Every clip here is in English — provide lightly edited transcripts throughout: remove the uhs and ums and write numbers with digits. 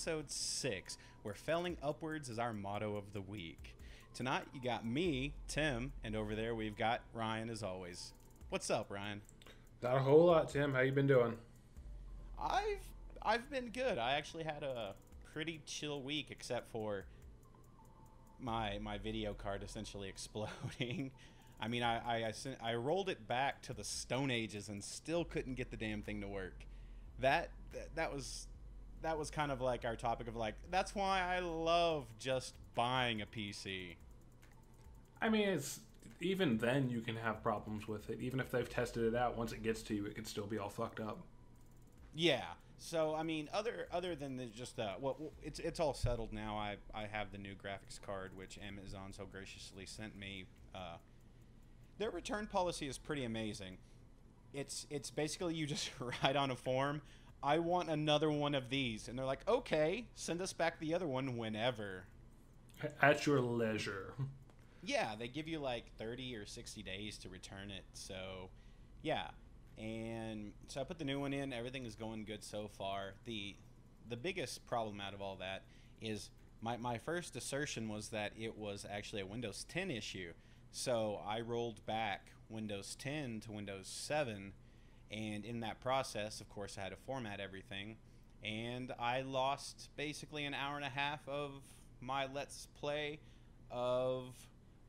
episode 6, where failing upwards is our motto of the week. Tonight, you got me, Tim, and over there we've got Ryan as always. What's up, Ryan? Not a whole lot, Tim. How you been doing? I've been good. I actually had a pretty chill week, except for my video card essentially exploding. I mean, I rolled it back to the Stone Ages and still couldn't get the damn thing to work. That was kind of like our topic of like, that's why I love just buying a PC. I mean, it's even then you can have problems with it. Even if they've tested it out, once it gets to you, it can still be all fucked up. Yeah. So I mean, other than just well, it's all settled now. I have the new graphics card, which Amazon so graciously sent me. Their return policy is pretty amazing. It's basically you just write on a form, I want another one of these, and they're like, okay, send us back the other one whenever. At your leisure. Yeah, they give you like 30 or 60 days to return it. So, yeah. And so I put the new one in. Everything is going good so far. The biggest problem out of all that is my first assertion was that it was actually a Windows 10 issue. So I rolled back Windows 10 to Windows 7, and in that process, of course, I had to format everything, and I lost basically an hour and a half of my Let's Play of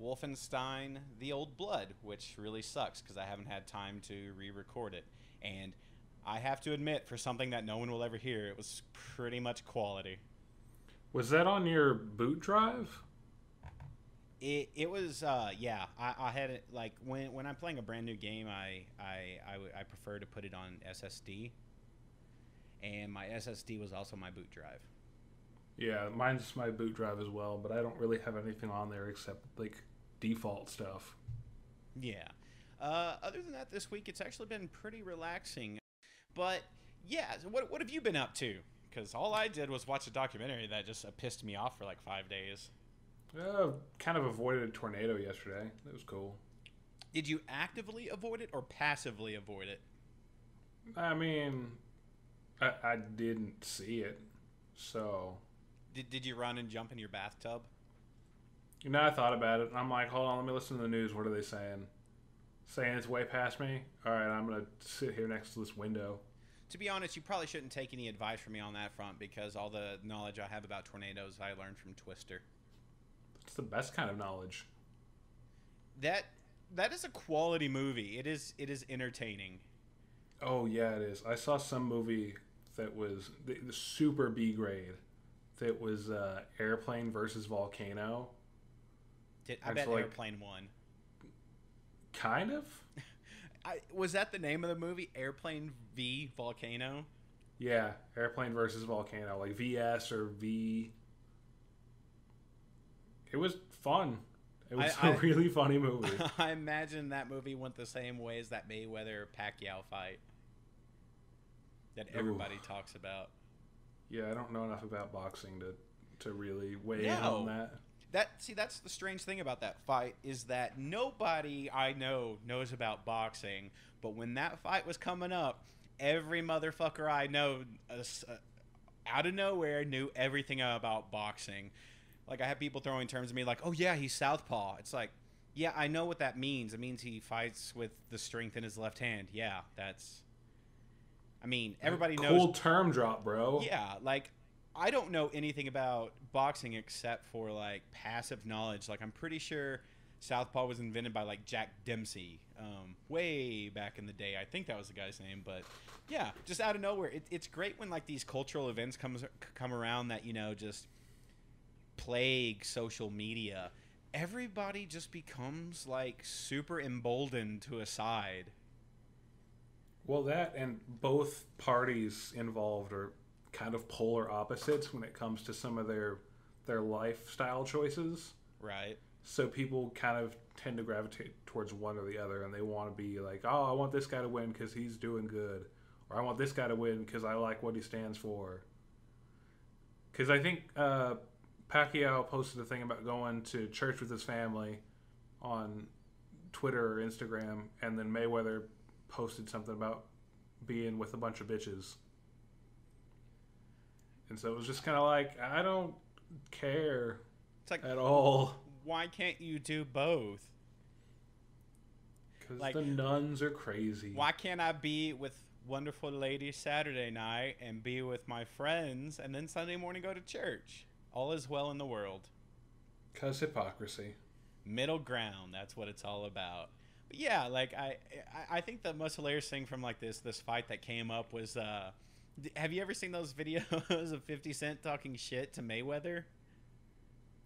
Wolfenstein The Old Blood, which really sucks because I haven't had time to re-record it. And I have to admit, for something that no one will ever hear, it was pretty much quality. Was that on your boot drive? It was yeah. I had it like when I'm playing a brand new game, I prefer to put it on SSD, and my SSD was also my boot drive. Yeah, mine's my boot drive as well, but I don't really have anything on there except like default stuff. Yeah. Other than that, this week it's actually been pretty relaxing. But yeah, so what have you been up to? Because all I did was watch a documentary that just pissed me off for like 5 days. Kind of avoided a tornado yesterday. It was cool. Did you actively avoid it or passively avoid it? I mean, I didn't see it, so... Did you run and jump in your bathtub? You know, I thought about it, and I'm like, hold on, let me listen to the news. What are they saying? Saying it's way past me? All right, I'm going to sit here next to this window. To be honest, you probably shouldn't take any advice from me on that front because all the knowledge I have about tornadoes I learned from Twister. It's the best kind of knowledge. That is a quality movie. It is entertaining. Oh, yeah, it is. I saw some movie that was the super B grade. That was Airplane versus Volcano. I bet Airplane won. Kind of. Was that the name of the movie? Airplane v Volcano? Yeah, Airplane versus Volcano, like VS or V. It was fun. It was a really funny movie. I imagine that movie went the same way as that Mayweather-Pacquiao fight that everybody talks about. Yeah, I don't know enough about boxing to really weigh in on that. That's the strange thing about that fight is that nobody I know knows about boxing, but when that fight was coming up, every motherfucker I know out of nowhere knew everything about boxing. Like, I have people throwing terms at me like, oh, yeah, he's southpaw. It's like, yeah, I know what that means. It means he fights with the strength in his left hand. Yeah, that's... I mean, everybody knows... Cool term drop, bro. Yeah, like, I don't know anything about boxing except for, like, passive knowledge. Like, I'm pretty sure southpaw was invented by, like, Jack Dempsey way back in the day. I think that was the guy's name. But, yeah, just out of nowhere. It's great when, like, these cultural events come around that, you know, just... plague social media. Everybody just becomes like super emboldened to a side. Well, that and both parties involved are kind of polar opposites when it comes to some of their lifestyle choices. Right. So people kind of tend to gravitate towards one or the other, and they want to be like, oh, I want this guy to win because he's doing good, or I want this guy to win because I like what he stands for. Because I think Pacquiao posted a thing about going to church with his family on Twitter or Instagram, and then Mayweather posted something about being with a bunch of bitches. And so it was just kind of like, I don't care It's like, at all. why can't you do both? Because Like, the nuns are crazy. why can't I be with wonderful ladies Saturday night and be with my friends and then Sunday morning go to church? All is well in the world. Because hypocrisy. Middle ground, that's what it's all about. But yeah, like I think the most hilarious thing from like this fight that came up was have you ever seen those videos of 50 Cent talking shit to Mayweather?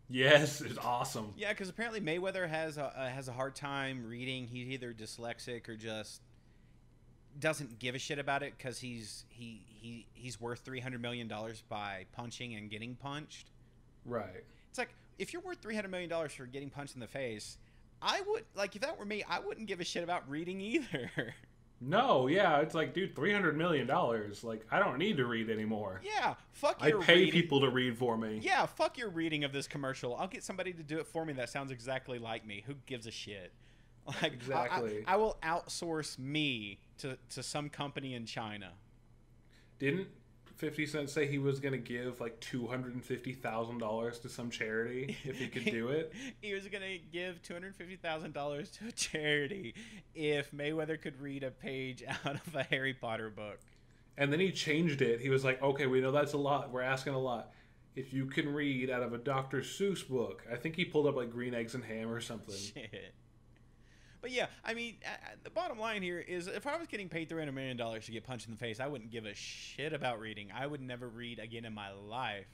Yes, it's awesome. Yeah, because apparently Mayweather has a hard time reading. He's either dyslexic or just doesn't give a shit about it because he's worth $300 million by punching and getting punched. Right. It's like, if you're worth $300 million for getting punched in the face, I would, like, if that were me, I wouldn't give a shit about reading either. No, yeah, it's like, dude, $300 million. Like, I don't need to read anymore. Yeah, fuck I your pay reading. people to read for me. Yeah, fuck your reading of this commercial. I'll get somebody to do it for me that sounds exactly like me. Who gives a shit? Like, Exactly. I will outsource me to some company in China. Didn't 50 Cent say he was going to give like $250,000 to some charity if he could do it? He was going to give $250,000 to a charity if Mayweather could read a page out of a Harry Potter book. And then he changed it. He was like, okay, we know that's a lot. We're asking a lot. If you can read out of a Dr. Seuss book. I think he pulled up like Green Eggs and Ham or something. Shit. But yeah, I mean, the bottom line here is if I was getting paid $300 million to get punched in the face, I wouldn't give a shit about reading. I would never read again in my life.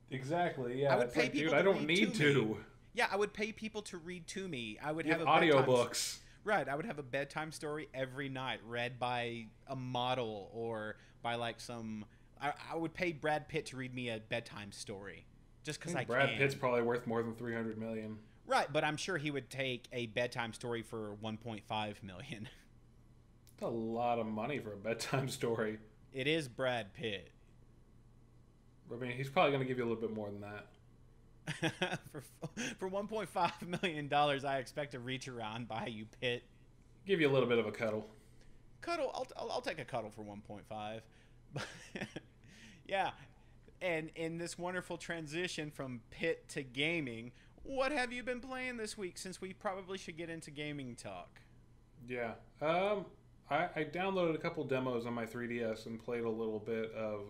Exactly, yeah. I would pay like, people dude, I to don't read need to to. me. Yeah, I would pay people to read to me. I would You have have a audiobooks. Right, I would have a bedtime story every night read by a model or by like some... I would pay Brad Pitt to read me a bedtime story just because I can. Brad Pitt's probably worth more than $300 million. Right, but I'm sure he would take a bedtime story for $1.5 million. That's a lot of money for a bedtime story. It is Brad Pitt. I mean, he's probably going to give you a little bit more than that. for $1.5 million, I expect to reach around by you, Pitt. Give you a little bit of a cuddle. Cuddle, I'll take a cuddle for 1.5. Yeah, and in this wonderful transition from Pitt to gaming, what have you been playing this week? Since we probably should get into gaming talk. Yeah. I downloaded a couple demos on my 3DS and played a little bit of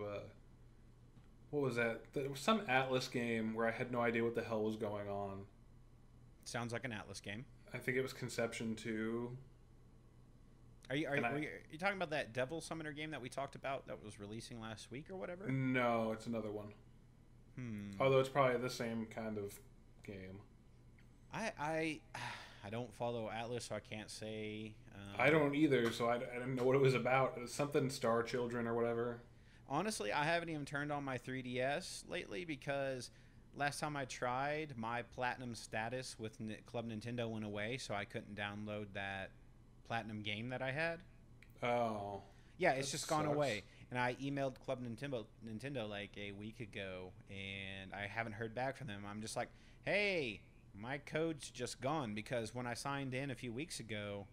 what was that? There was some Atlas game where I had no idea what the hell was going on. Sounds like an Atlas game. I think it was Conception 2. Are you talking about that Devil Summoner game that we talked about that was releasing last week or whatever? No, it's another one. Although it's probably the same kind of game. I don't follow Atlas, so I can't say. I don't either, so I didn't know what it was about. It was something Star Children or whatever. Honestly, I haven't even turned on my 3DS lately because last time I tried, my platinum status with Club Nintendo went away, so I couldn't download that platinum game that I had. Oh. Yeah, it's just gone sucks. away. And I emailed Club Nintendo like a week ago, and I haven't heard back from them. I'm just like, hey, my code's just gone because when I signed in a few weeks ago,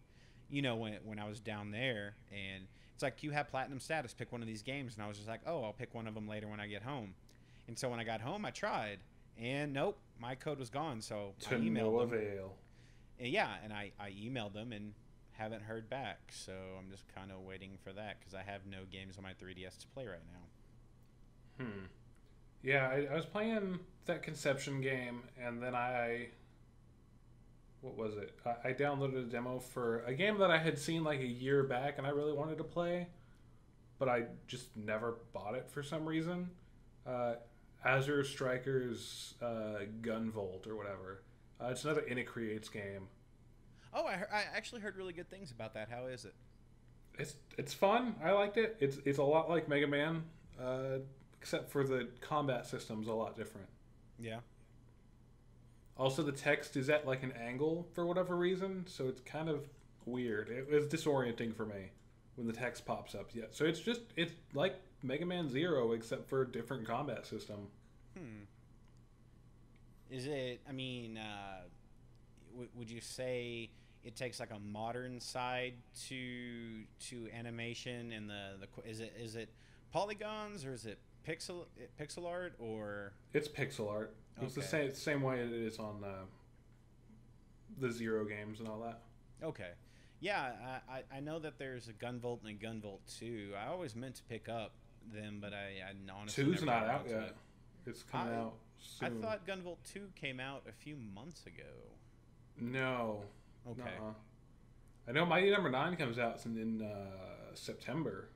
you know, when I was down there, and it's like, you have platinum status, pick one of these games. And I was just like, oh, I'll pick one of them later when I get home. And so when I got home, I tried, and nope, my code was gone. So I emailed no them. avail. And yeah, and I emailed them and haven't heard back. So I'm just kind of waiting for that because I have no games on my 3DS to play right now. Yeah, I was playing that Conception game, and then what was it? I downloaded a demo for a game that I had seen like a year back and I really wanted to play, but I just never bought it for some reason. Azure Strikers Gunvolt or whatever. It's another Init game. Oh, I actually heard really good things about that. How is it? It's fun. I liked it. It's a lot like Mega Man, except for the combat system's a lot different. Yeah. Also, the text is at like an angle for whatever reason, so it's kind of weird. It was disorienting for me when the text pops up. Yeah, so it's like Mega Man Zero except for a different combat system. Is it? I mean, would you say it takes like a modern side to animation and is it polygons or is it pixel art or? It's pixel art. It's the Okay. same way it is on the Zero games and all that. Okay. Yeah, I know that there's a Gunvolt and a Gunvolt 2. I always meant to pick up them, but I honestly Two's never not got out around to yet. it. It's coming out I soon. thought Gunvolt 2 came out a few months ago. No. Okay. Nuh-uh. I know Mighty Number 9 comes out in September.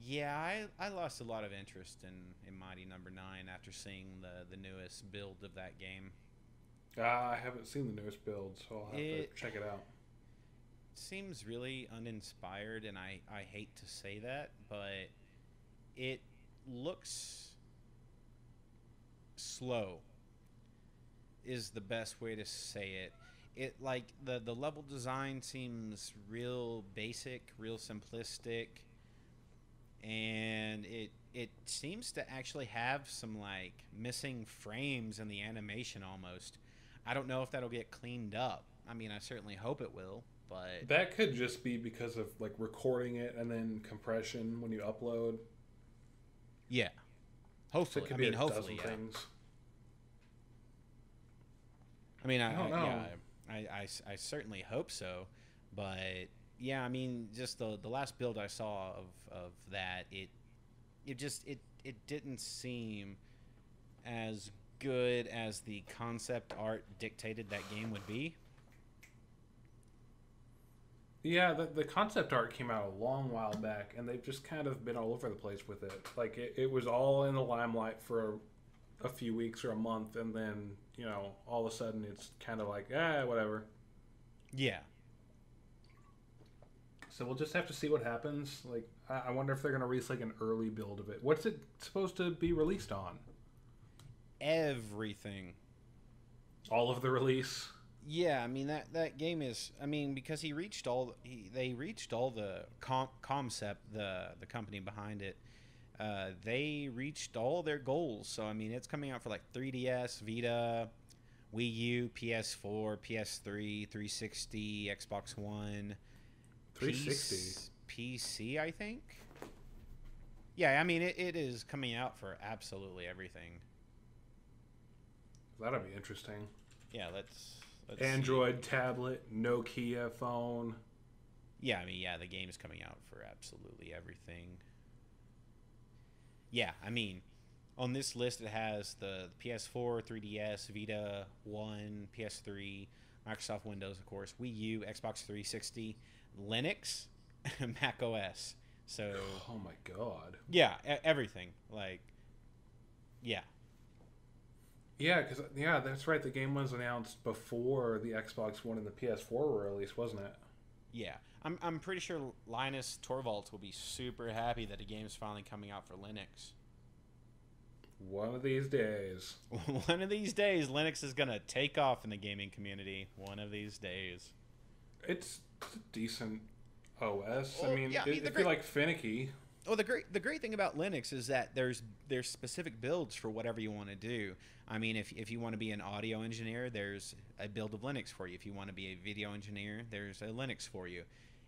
Yeah, I lost a lot of interest in Mighty Number 9 after seeing the newest build of that game. I haven't seen the newest build, so I'll have to check it out. Seems really uninspired, and I hate to say that, but it looks slow is the best way to say it. It like the level design seems real basic, real simplistic, and it seems to actually have some like missing frames in the animation almost. I don't know if that'll get cleaned up. I mean, I certainly hope it will, but That could just be because of like recording it and then compression when you upload. yeah. So Hopefully, it could I be mean, a hopefully, dozen yeah. things. I mean, I don't know. I certainly hope so, but yeah, I mean, just the last build I saw of that, it didn't seem as good as the concept art dictated that game would be. Yeah, the concept art came out a long while back, and they've just kind of been all over the place with it. Like, it was all in the limelight for a few weeks or a month, and then, all of a sudden it's kind of like, whatever. Yeah. So we'll just have to see what happens. Like, I wonder if they're going to release, like, an early build of it. What's it supposed to be released on? Everything. All of the release? Yeah, I mean that game is. I mean, because they reached all the concept, the company behind it. They reached all their goals. So I mean, it's coming out for like 3DS, Vita, Wii U, PS4, PS3, 360, Xbox One, 360, PC, I think. Yeah, I mean it is coming out for absolutely everything. That'll be interesting. Yeah, let's Android see. tablet, Nokia phone. Yeah, I mean, yeah, the game is coming out for absolutely everything. Yeah, I mean, on this list it has the PS4, 3DS, Vita, One, PS3, Microsoft Windows, of course, Wii U, Xbox 360, Linux, Mac OS. So, oh my god. yeah, everything. Like, yeah. Yeah, that's right. The game was announced before the Xbox One and the PS4 were released, wasn't it? Yeah, I'm pretty sure Linus Torvalds will be super happy that the game's finally coming out for Linux. One of these days. One of these days, Linux is gonna take off in the gaming community. One of these days. It's a decent OS. Well, I mean, yeah, if you like finicky. Well, the great thing about Linux is that there's specific builds for whatever you want to do. I mean, if you want to be an audio engineer, there's a build of Linux for you. If you want to be a video engineer, there's a Linux for you.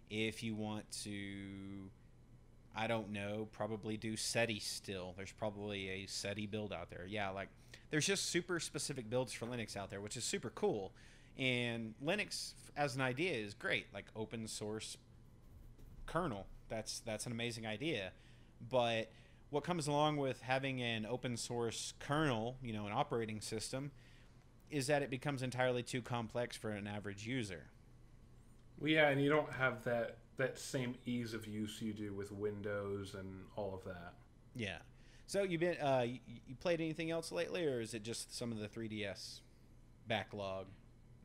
If you want to, I don't know, probably do SETI still, there's probably a SETI build out there. Yeah, like there's just super specific builds for Linux out there, which is super cool. And Linux as an idea is great, like open source kernel. That's an amazing idea. But what comes along with having an open source kernel, an operating system, is that it becomes entirely too complex for an average user. Well, yeah, and you don't have that same ease of use you do with Windows and all of that. Yeah. So you played anything else lately, or is it just some of the 3DS backlog?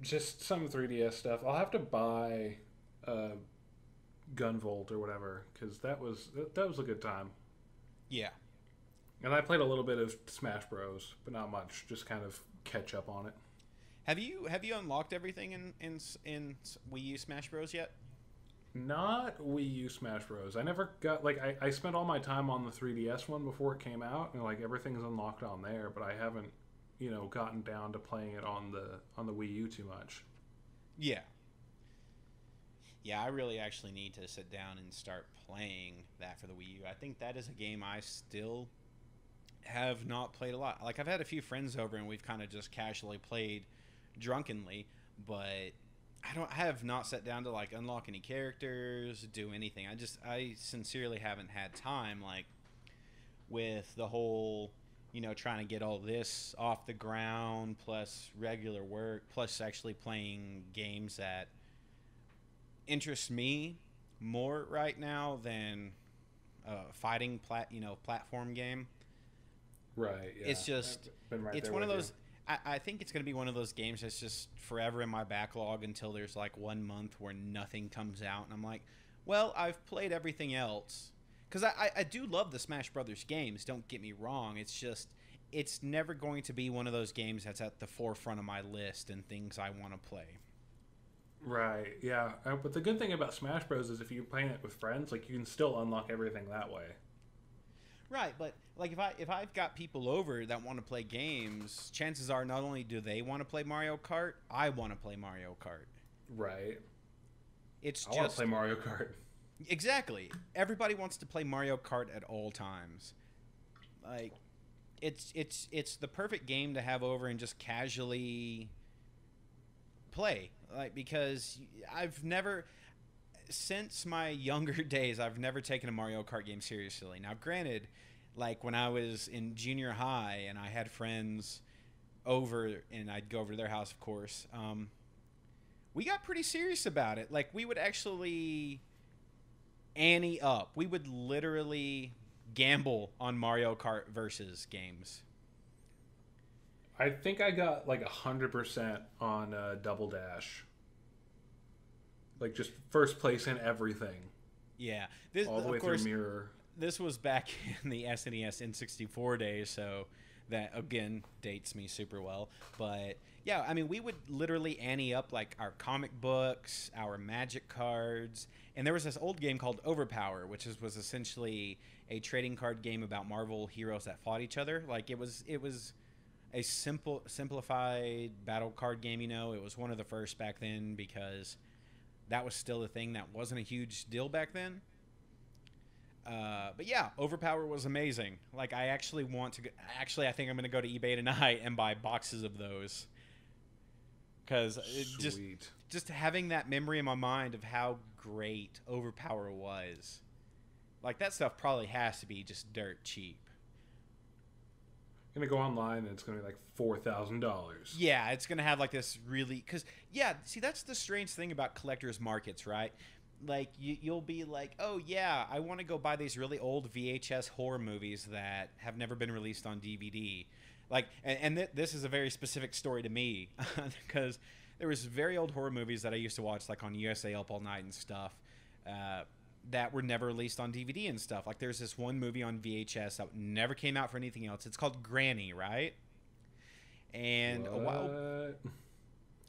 Just some 3DS stuff. I'll have to buy Gunvolt or whatever, because that was a good time. Yeah. And I played a little bit of Smash Bros, but not much. Just kind of catch up on it. Have you unlocked everything in Wii U Smash Bros yet? Not Wii U Smash Bros. I never got I spent all my time on the 3DS one before it came out, and like everything's unlocked on there, but I haven't gotten down to playing it on the Wii U too much. Yeah. Yeah, I really actually need to sit down and start playing that for the Wii U. I think that is a game I still have not played a lot. Like I've had a few friends over and we've kind of just casually played drunkenly, but I have not sat down to like unlock any characters, do anything. I sincerely haven't had time like with the whole, trying to get all this off the ground plus regular work plus actually playing games that interest me more right now than fighting platform game. Right. Yeah. It's just it's one of those. I think it's going to be one of those games that's just forever in my backlog until there's like 1 month where nothing comes out, and I'm like, well, I've played everything else. Because I do love the Smash Brothers games. Don't get me wrong. It's just it's never going to be one of those games that's at the forefront of my list and things I want to play. Right, yeah. But the good thing about Smash Bros. Is if you're playing it with friends, like you can still unlock everything that way. Right, but like if I've got people over that want to play games, chances are not only do they want to play Mario Kart, I want to play Mario Kart. Right. I want to play Mario Kart. Exactly. Everybody wants to play Mario Kart at all times. Like it's the perfect game to have over and just casually play. Like because I've never since my younger days I've never taken a Mario Kart game seriously. Now granted, like when I was in junior high and I had friends over and I'd go over to their house, of course, we got pretty serious about it. Like we would actually ante up. We would literally gamble on Mario Kart versus games. I think I got like 100% on Double Dash. Like just first place in everything. Yeah. All the way through Mirror. This was back in the SNES N64 days, so that again dates me super well. But yeah, I mean, we would literally ante up like our comic books, our magic cards, and there was this old game called Overpower, which was essentially a trading card game about Marvel heroes that fought each other. Like it was a simplified battle card game. It was one of the first back then because that was still a thing that wasn't a huge deal back then. But yeah, Overpower was amazing. Like I actually want to. I think I'm going to go to eBay tonight and buy boxes of those. Because just having that memory in my mind of how great Overpower was, like that stuff probably has to be just dirt cheap. Gonna go online and it's gonna be like $4,000. Yeah, it's gonna have like this really see that's the strange thing about collectors markets, right? Like you'll be like, oh yeah, I want to go buy these really old VHS horror movies that have never been released on DVD. Like, this is a very specific story to me because there was very old horror movies that I used to watch like on USA Up All Night and stuff. That were never released on DVD and stuff. Like there's this one movie on VHS that never came out for anything else. It's called Granny, right? And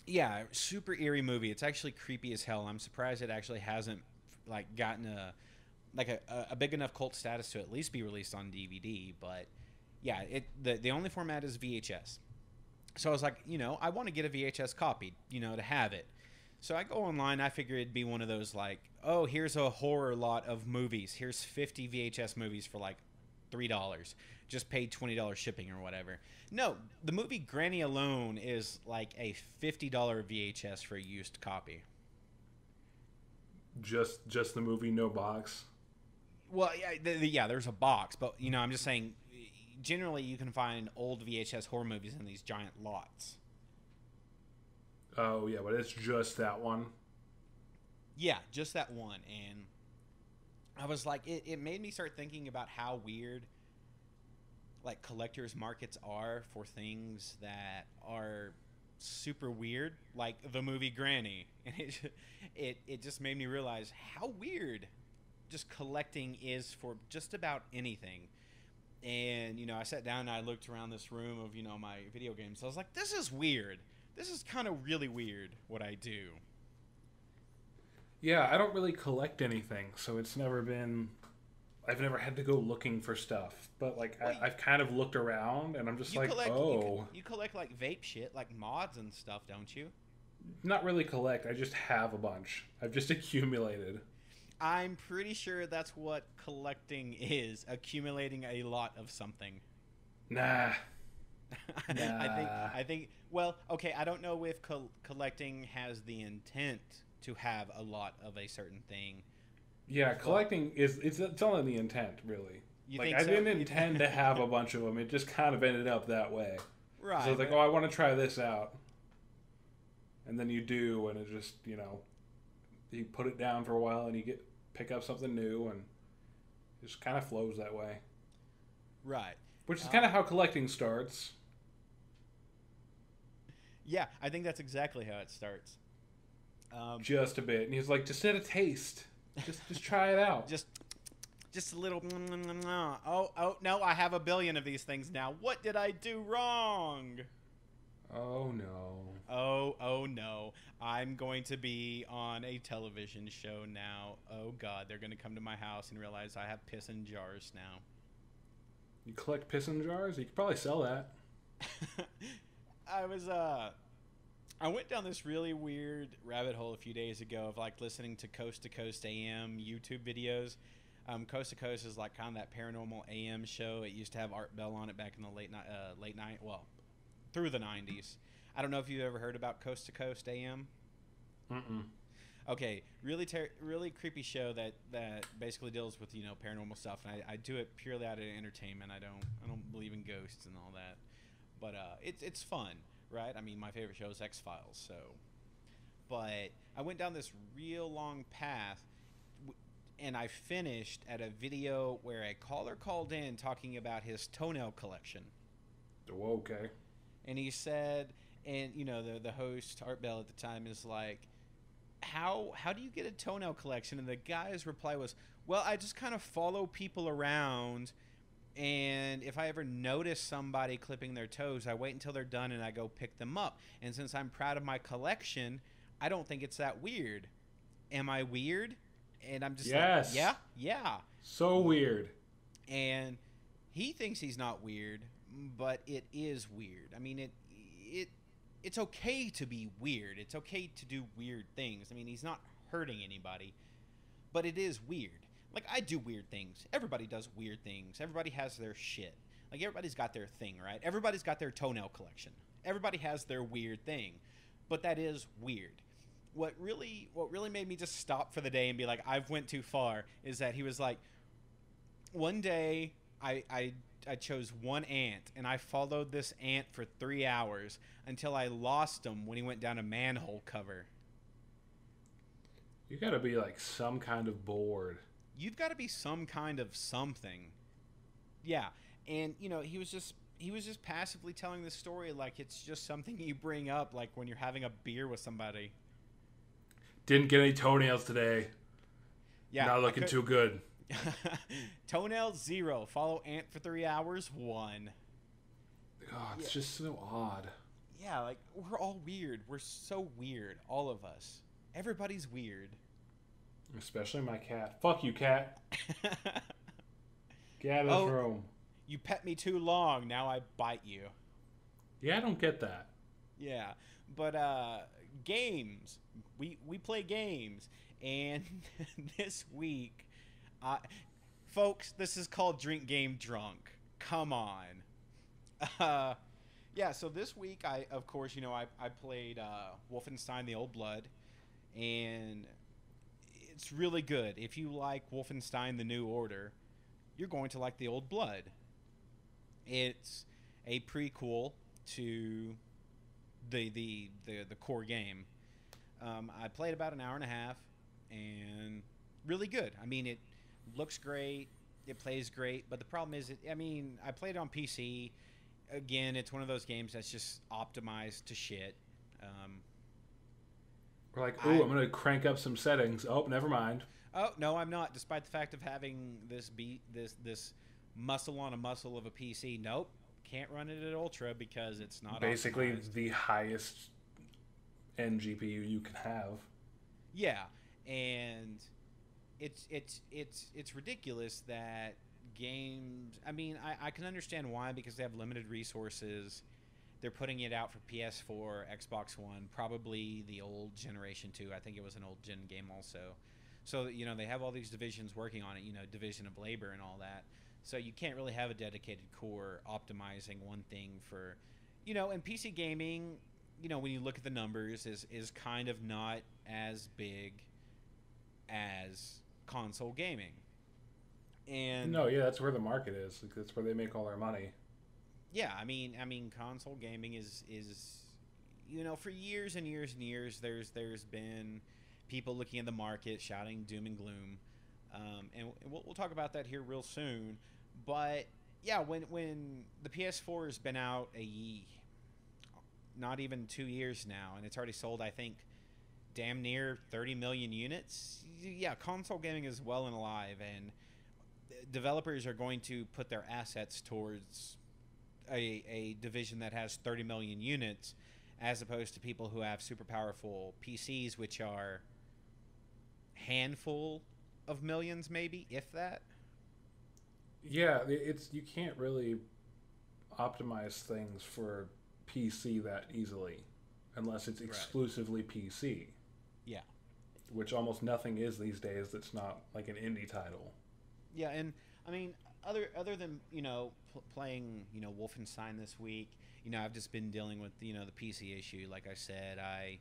yeah, super eerie movie. It's actually creepy as hell. I'm surprised it actually hasn't like gotten a big enough cult status to at least be released on DVD. But yeah, the only format is VHS. So I was like, I want to get a VHS copy, to have it. So I go online. I figure it'd be one of those like, oh, here's a horror lot of movies. Here's 50 VHS movies for like $3. Just paid $20 shipping or whatever. No, the movie Granny alone is like a $50 VHS for a used copy. Just the movie, no box? Well, yeah, there's a box. But, I'm just saying, generally you can find old VHS horror movies in these giant lots. Oh, yeah, but it's just that one? Yeah, just that one. And I was like, it made me start thinking about how weird, like, collectors markets are for things that are super weird, like the movie Granny. And it just made me realize how weird just collecting is for just about anything. And, I sat down and I looked around this room of, my video games. So I was like, this is weird. This is kind of really weird what I do. Yeah, I don't really collect anything, so it's never been... I've never had to go looking for stuff. But, like, I've kind of looked around, and I'm just like, oh... You collect, like, vape shit, like mods and stuff, don't you? Not really collect. I just have a bunch. I've just accumulated. I'm pretty sure that's what collecting is, accumulating a lot of something. Nah. I think well, okay, I don't know if collecting has the intent to have a lot of a certain thing. Yeah, collecting it's only the intent, really. You Like think I so? didn't intend to have a bunch of them. It just kind of ended up that way. Right. So I was like, oh, I want to try this out. And then you do, and it just, you put it down for a while, and you pick up something new, and it just kind of flows that way. Right. Which is kind of how collecting starts. Yeah, I think that's exactly how it starts. Just a bit. And he's like, just get a taste. Just try it out. Just a little. Oh no! I have a billion of these things now. What did I do wrong? Oh no. Oh no! I'm going to be on a television show now. Oh god, they're going to come to my house and realize I have piss in jars now. You collect piss in jars? You could probably sell that. I went down this really weird rabbit hole a few days ago of like listening to Coast to Coast AM YouTube videos. Coast to Coast is like kind of that paranormal AM show. It used to have Art Bell on it back in the late night, well, through the 90s. I don't know if you've ever heard about Coast to Coast AM. Mm-mm. Okay, really creepy show that basically deals with paranormal stuff, and I do it purely out of entertainment. I don't believe in ghosts and all that, but it's fun, right? I mean, my favorite show is X-Files, so. But I went down this real long path, and I finished at a video where a caller called in talking about his toenail collection. Oh, okay. And he said, and the host Art Bell at the time is like, how do you get a toenail collection? And the guy's reply was, well, I just kind of follow people around, and if I ever notice somebody clipping their toes, I wait until they're done and I go pick them up. And since I'm proud of my collection, I don't think it's that weird. Am I weird? And I'm just yes. Like, yeah. So weird. And he thinks he's not weird, but it is weird. I mean, it's okay to be weird. It's okay to do weird things. I mean, he's not hurting anybody, but it is weird. Like, I do weird things. Everybody does weird things. Everybody has their shit. Like, everybody's got their thing, right? Everybody's got their toenail collection. Everybody has their weird thing, but that is weird. What really made me just stop for the day and be like, I've went too far, is that he was like, one day I chose one ant, and I followed this ant for 3 hours until I lost him when he went down a manhole cover. You gotta be like some kind of bored. You've got to be some kind of something. Yeah, and he was just passively telling this story like it's just something you bring up like when you're having a beer with somebody. Didn't get any toenails today. Yeah, not looking too good. Toenails 0. Follow ant for 3 hours 1. God, it's just so odd. Yeah, like we're all weird. We're so weird, all of us. Everybody's weird. Especially my cat. Fuck you, cat. Get out of this room. You pet me too long. Now I bite you. Yeah, I don't get that. Yeah, but games. We play games, and this week, folks, this is called Drink Game Drunk. Come on. Yeah. So this week, I played Wolfenstein: The Old Blood, and it's really good. If you like Wolfenstein: The New Order, you're going to like The Old Blood. It's a prequel to the core game. I played about an hour and a half, and really good. I mean, it looks great, it plays great, but the problem is, I played it on PC. Again, it's one of those games that's just optimized to shit. We're like, ooh, I'm going to crank up some settings. Oh, never mind. Oh, no, I'm not. Despite the fact of having this muscle on a muscle of a PC, nope, can't run it at Ultra because it's not basically optimized. The highest end GPU you can have. Yeah, and it's ridiculous that games. I mean, I can understand why, because they have limited resources, They're putting it out for PS4, Xbox One, probably the old generation too. I think it was an old gen game also. So, you know, they have all these divisions working on it, you know, division of labor and all that. So you can't really have a dedicated core optimizing one thing for, you know, and PC gaming, you know, when you look at the numbers, is kind of not as big as console gaming. And No, yeah, that's where the market is. Like, that's where they make all their money. yeah, I mean, console gaming is you know, for years and years and years, there's been people looking at the market shouting doom and gloom, and we'll talk about that here real soon. But yeah, when the PS4 has been out not even 2 years now, and it's already sold, I think, damn near 30 million units. Yeah, console gaming is well and alive, and developers are going to put their assets towards a division that has 30 million units, as opposed to people who have super powerful PCs, which are handful of millions, maybe, if that. Yeah, you can't really optimize things for PC that easily unless it's exclusively PC. Yeah. Which almost nothing is these days that's not like an indie title. Yeah, and I mean, other than, you know, playing, you know, Wolfenstein this week, you know, I've just been dealing with, you know, the PC issue. Like I said, I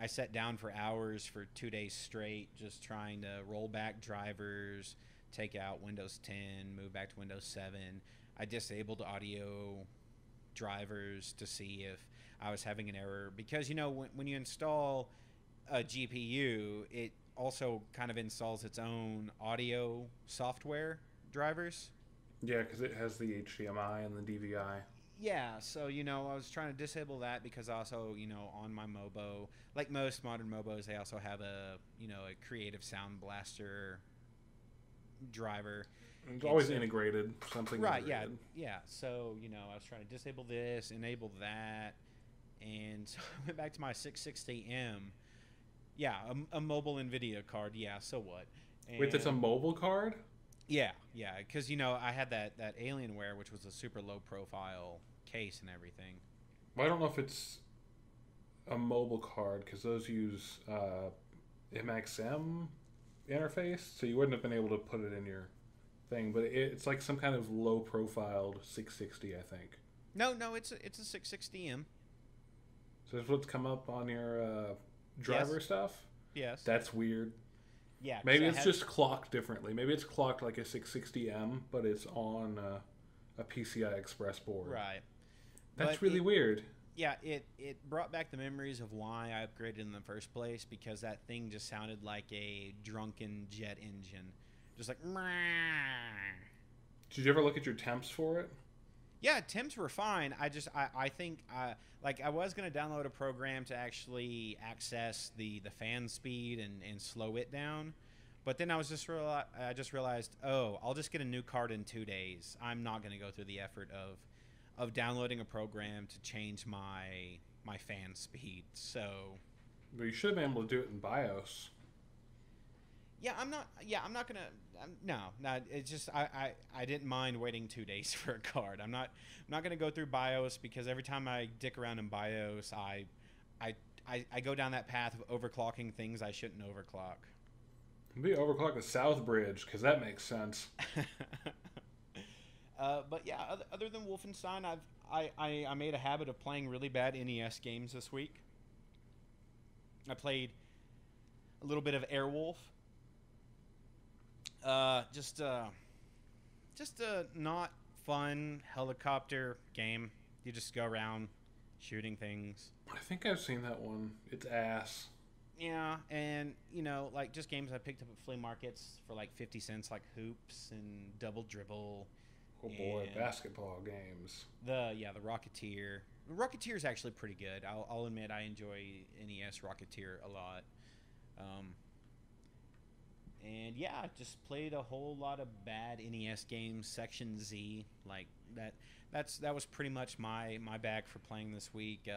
sat down for hours for 2 days straight just trying to roll back drivers, take out Windows 10, move back to Windows 7. I disabled audio drivers to see if I was having an error, because, you know, when you install a GPU, it also kind of installs its own audio software drivers. Yeah, because it has the HDMI and the DVI. Yeah, so, you know, I was trying to disable that because also, you know, on my Mobo, like most modern Mobos, they also have a, you know, a Creative Sound Blaster driver. It's always integrated, something right, integrated. Yeah. So, you know, I was trying to disable this, enable that, and so I went back to my 660M. Yeah, a mobile NVIDIA card, yeah, so what? And wait, that's a mobile card? Yeah, because, you know, I had that Alienware, which was a super low profile case and everything. Well, I don't know if it's a mobile card, because those use MXM interface, so you wouldn't have been able to put it in your thing, but it's like some kind of low profiled 660, I think. No, it's a 660M. So that's what's come up on your driver stuff? Yes. That's weird. Yeah. Maybe it's just clocked differently. Maybe it's clocked like a 660M, but it's on a PCI Express board. Right. That's really weird. Yeah, it brought back the memories of why I upgraded in the first place, because that thing just sounded like a drunken jet engine. Just like... Did you ever look at your temps for it? Yeah, temps were fine. I think like I was going to download a program to actually access the fan speed and slow it down, but then I just realized, oh, I'll just get a new card in 2 days. I'm not going to go through the effort of downloading a program to change my fan speed. So, but you should have been able to do it in BIOS. Yeah, I'm not gonna. No. It's just I didn't mind waiting 2 days for a card. I'm not gonna go through BIOS, because every time I dick around in BIOS, I go down that path of overclocking things I shouldn't overclock. Maybe overclock the South Bridge, because that makes sense. But yeah, other than Wolfenstein, I made a habit of playing really bad NES games this week. I played a little bit of Airwolf. Just a not fun helicopter game. You just go around shooting things. I think I've seen that one. It's ass. Yeah, and, you know, like, just games I picked up at flea markets for like 50 cents, like Hoops and Double Dribble. Oh boy, basketball games. The Rocketeer. Rocketeer is actually pretty good. I'll admit I enjoy NES Rocketeer a lot. And yeah, just played a whole lot of bad NES games. Section Z, like that was pretty much my bag for playing this week.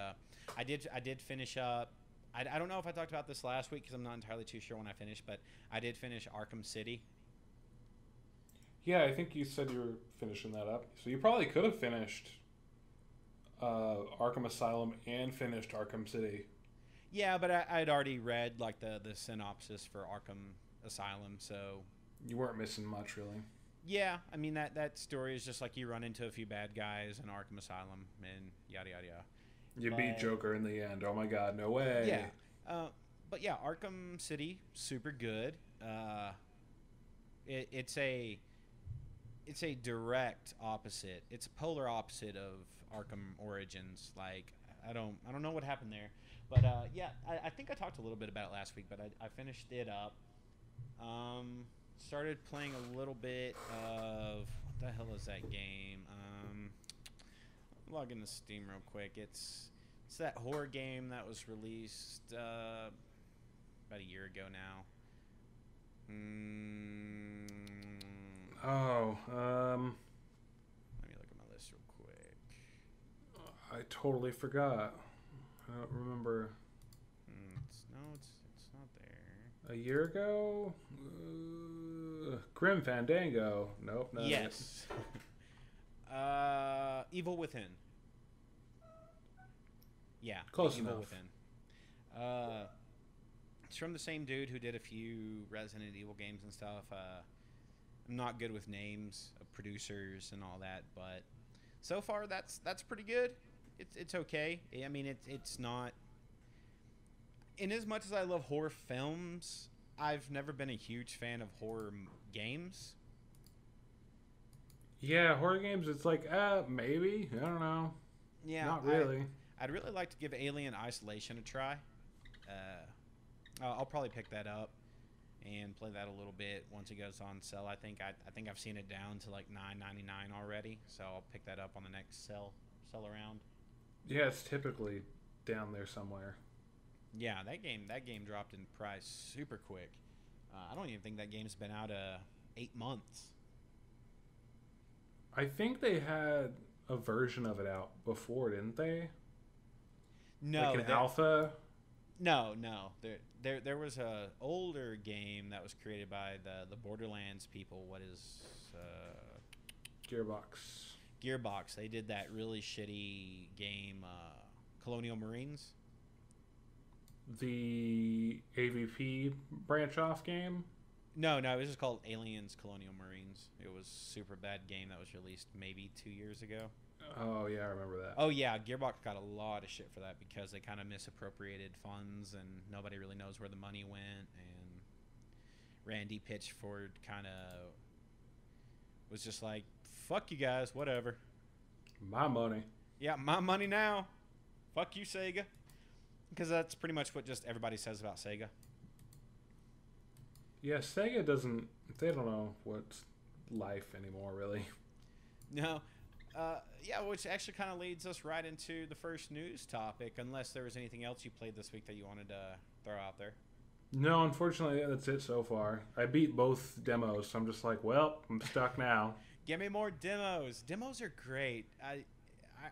I did finish up. I don't know if I talked about this last week, because I'm not entirely too sure when I finished, but I did finish Arkham City. Yeah, I think you said you were finishing that up. So you probably could have finished Arkham Asylum and finished Arkham City. Yeah, but I'd already read like the synopsis for Arkham Asylum, so You weren't missing much, really. yeah, I mean that story is just like you run into a few bad guys in Arkham Asylum and yada yada yada. You beat Joker in the end. Oh my god, no way. Yeah, but yeah, Arkham City, super good. It's a direct opposite. It's a polar opposite of Arkham Origins. Like I don't know what happened there, but yeah, I think I talked a little bit about it last week, but I finished it up. Started playing a little bit of what the hell is that game? Log into Steam real quick. It's that horror game that was released about a year ago now. Let me look at my list real quick. I totally forgot. I don't remember. It's not there. A year ago? Grim Fandango. Nope. Not Yes. Evil Within. Yeah. Close Evil enough. Within. It's from the same dude who did a few Resident Evil games and stuff. I'm not good with names of producers and all that, but so far that's pretty good. It's okay. I mean, it's not. In as much as I love horror films, I've never been a huge fan of horror games. Yeah, horror games, it's like, maybe. I don't know. Yeah, Not really. I'd really like to give Alien Isolation a try. I'll probably pick that up and play that a little bit once it goes on sale. I think I've seen it down to like $9.99 already, so I'll pick that up on the next sell around. Yeah, it's typically down there somewhere. Yeah, that game dropped in price super quick. I don't even think that game's been out 8 months. I think they had a version of it out before, didn't they? No, like an alpha. No. There was a older game that was created by the Borderlands people. What is Gearbox? They did that really shitty game, Colonial Marines. The AVP branch off game. No, it was just called Aliens Colonial Marines. It was a super bad game that was released maybe 2 years ago. Oh, yeah, I remember that. Oh, yeah, Gearbox got a lot of shit for that because they kind of misappropriated funds and nobody really knows where the money went. And Randy Pitchford kind of was just like, fuck you guys, whatever. My money. Yeah, my money now. Fuck you, Sega. Because that's pretty much what just everybody says about Sega. Yeah, Sega doesn't... They don't know what's life anymore, really. No. Yeah, which actually kind of leads us right into the first news topic, unless there was anything else you played this week that you wanted to throw out there. No, unfortunately, that's it so far. I beat both demos, so I'm just like, well, I'm stuck now. Give me more demos. Demos are great.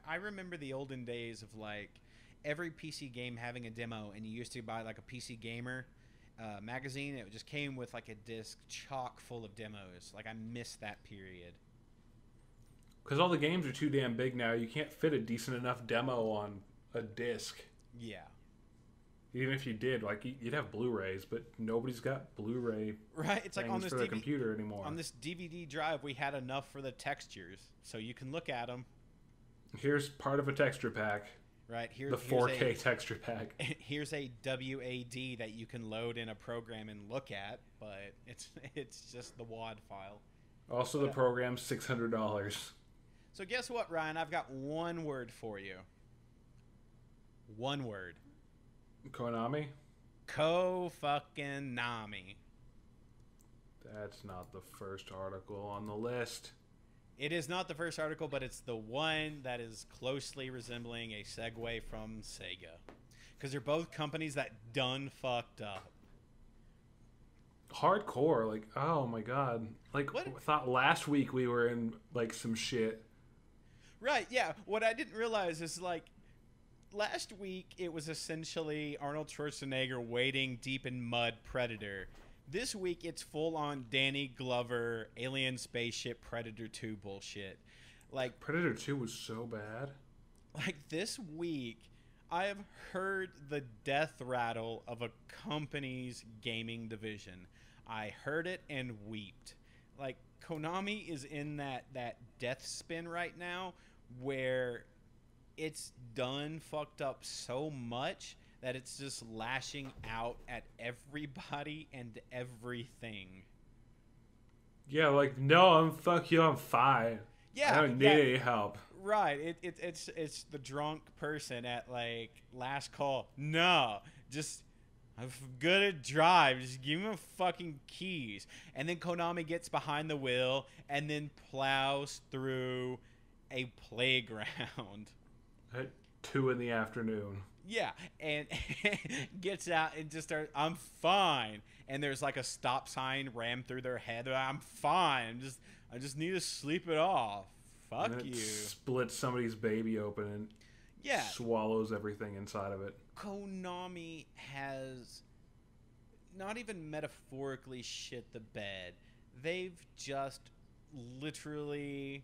I remember the olden days of, like, every PC game having a demo, and you used to buy, like, a PC Gamer magazine. It just came with, like, a disc chock full of demos. Like, I miss that period. Because all the games are too damn big now. You can't fit a decent enough demo on a disc. Yeah. Even if you did, like, you'd have Blu-rays, but nobody's got Blu-ray right. It's like on this for the computer anymore. On this DVD drive, we had enough for the textures, so you can look at them. Here's part of a texture pack. Right. The 4K texture pack. Here's a WAD that you can load in a program and look at, but it's just the WAD file. Also, the program's $600. So guess what, Ryan? I've got one word for you. One word. Konami? Ko-fucking-nami. That's not the first article on the list. It is not the first article, but it's the one that is closely resembling a segue from Sega. Because they're both companies that done fucked up. Hardcore, like, oh my god. Like, I thought last week we were in, like, some shit. Right, yeah. What I didn't realize is, like, last week it was essentially Arnold Schwarzenegger wading deep in mud Predator. This week it's full-on Danny Glover Alien Spaceship Predator 2 bullshit. Like, Predator 2 was so bad. Like this week, I have heard the death rattle of a company's gaming division. I heard it and weeped. Like Konami is in that death spin right now where it's done fucked up so much that it's just lashing out at everybody and everything. Yeah, like, no, fuck you, I'm fine. Yeah, I don't need any help. Right. It's the drunk person at like last call. No, just I'm good at drive. Just give me my fucking keys. And then Konami gets behind the wheel and then plows through a playground. At 2 in the afternoon. Yeah, and gets out and just starts, I'm fine. And there's like a stop sign rammed through their head. I'm fine. I just need to sleep it off. Fuck and it you. Splits somebody's baby open and swallows everything inside of it. Konami has not even metaphorically shit the bed. They've just literally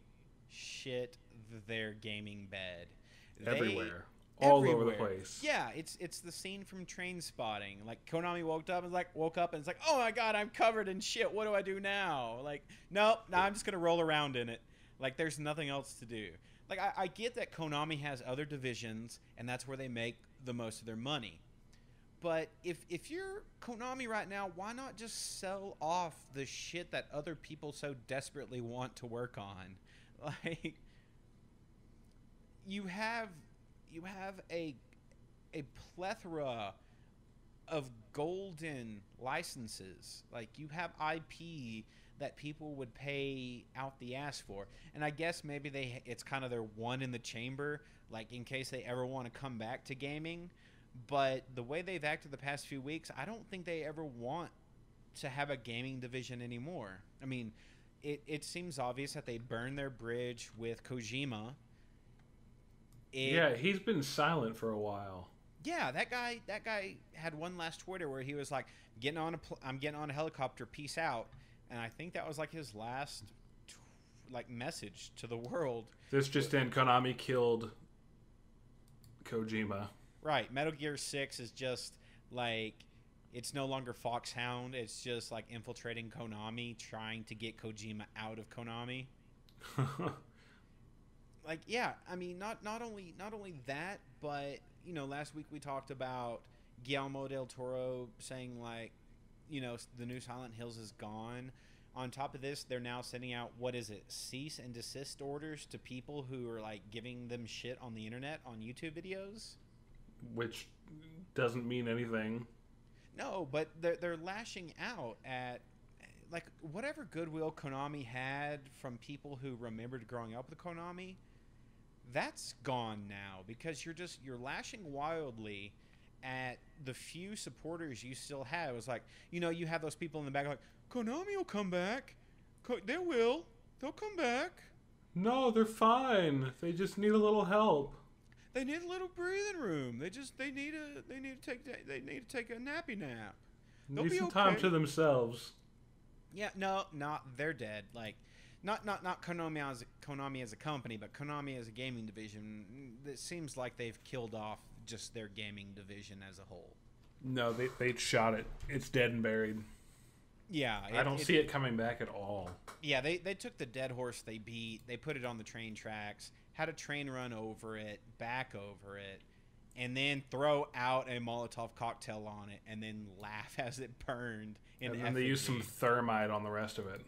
shit their gaming bed. Everywhere. All over the place. Yeah, it's the scene from Train Spotting. Like Konami woke up and it's like, oh my god, I'm covered in shit. What do I do now? Like, nope, I'm just gonna roll around in it. Like, there's nothing else to do. Like, I get that Konami has other divisions and that's where they make the most of their money. But if you're Konami right now, why not just sell off the shit that other people so desperately want to work on? Like, you have a plethora of golden licenses. Like, you have IP that people would pay out the ass for. And I guess maybe it's kind of their one in the chamber, like in case they ever want to come back to gaming. But the way they've acted the past few weeks, I don't think they ever want to have a gaming division anymore. I mean, it seems obvious that they burned their bridge with Kojima. Yeah, he's been silent for a while. Yeah, that guy had one last Twitter where he was like, I'm getting on a helicopter, peace out. And I think that was like his last message to the world. This just in, Konami killed Kojima. Right. Metal Gear 6 is just like, it's no longer Foxhound. It's just like infiltrating Konami, trying to get Kojima out of Konami. Like, yeah, I mean, not only that, but, you know, last week we talked about Guillermo del Toro saying, like, you know, the new Silent Hills is gone. On top of this, they're now sending out, cease and desist orders to people who are, like, giving them shit on the internet on YouTube videos. Which doesn't mean anything. No, but they're lashing out at, like, whatever goodwill Konami had from people who remembered growing up with Konami, that's gone now because you're lashing wildly at the few supporters you still have. It was like, you know, you have those people in the back like, Konami will come back. They will. They'll come back. No, they're fine. They just need a little help. They need a little breathing room. They need to take a nappy nap. They'll need be some okay. time to themselves. Yeah, no, they're dead. Like, not Konami as a company, but Konami as a gaming division. It seems like they've killed off just their gaming division as a whole. No, they shot it. It's dead and buried. Yeah, I don't see it coming back at all. Yeah, they took the dead horse they beat, they put it on the train tracks, had a train run over it, back over it, and then throw out a Molotov cocktail on it, and then laugh as it burned. And then they use some thermite on the rest of it.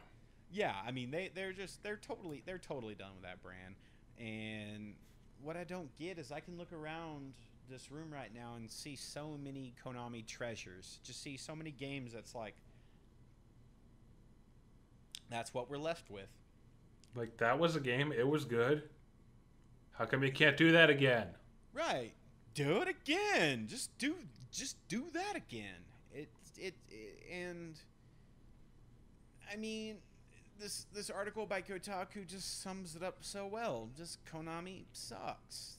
Yeah, I mean they're totally done with that brand. And what I don't get is I can look around this room right now and see so many Konami treasures. Just see so many games that's like, that's what we're left with. Like, that was a game. It was good. How come you can't do that again? Right. Do it again. Just do that again. And I mean, this article by Kotaku just sums it up so well. Just Konami sucks.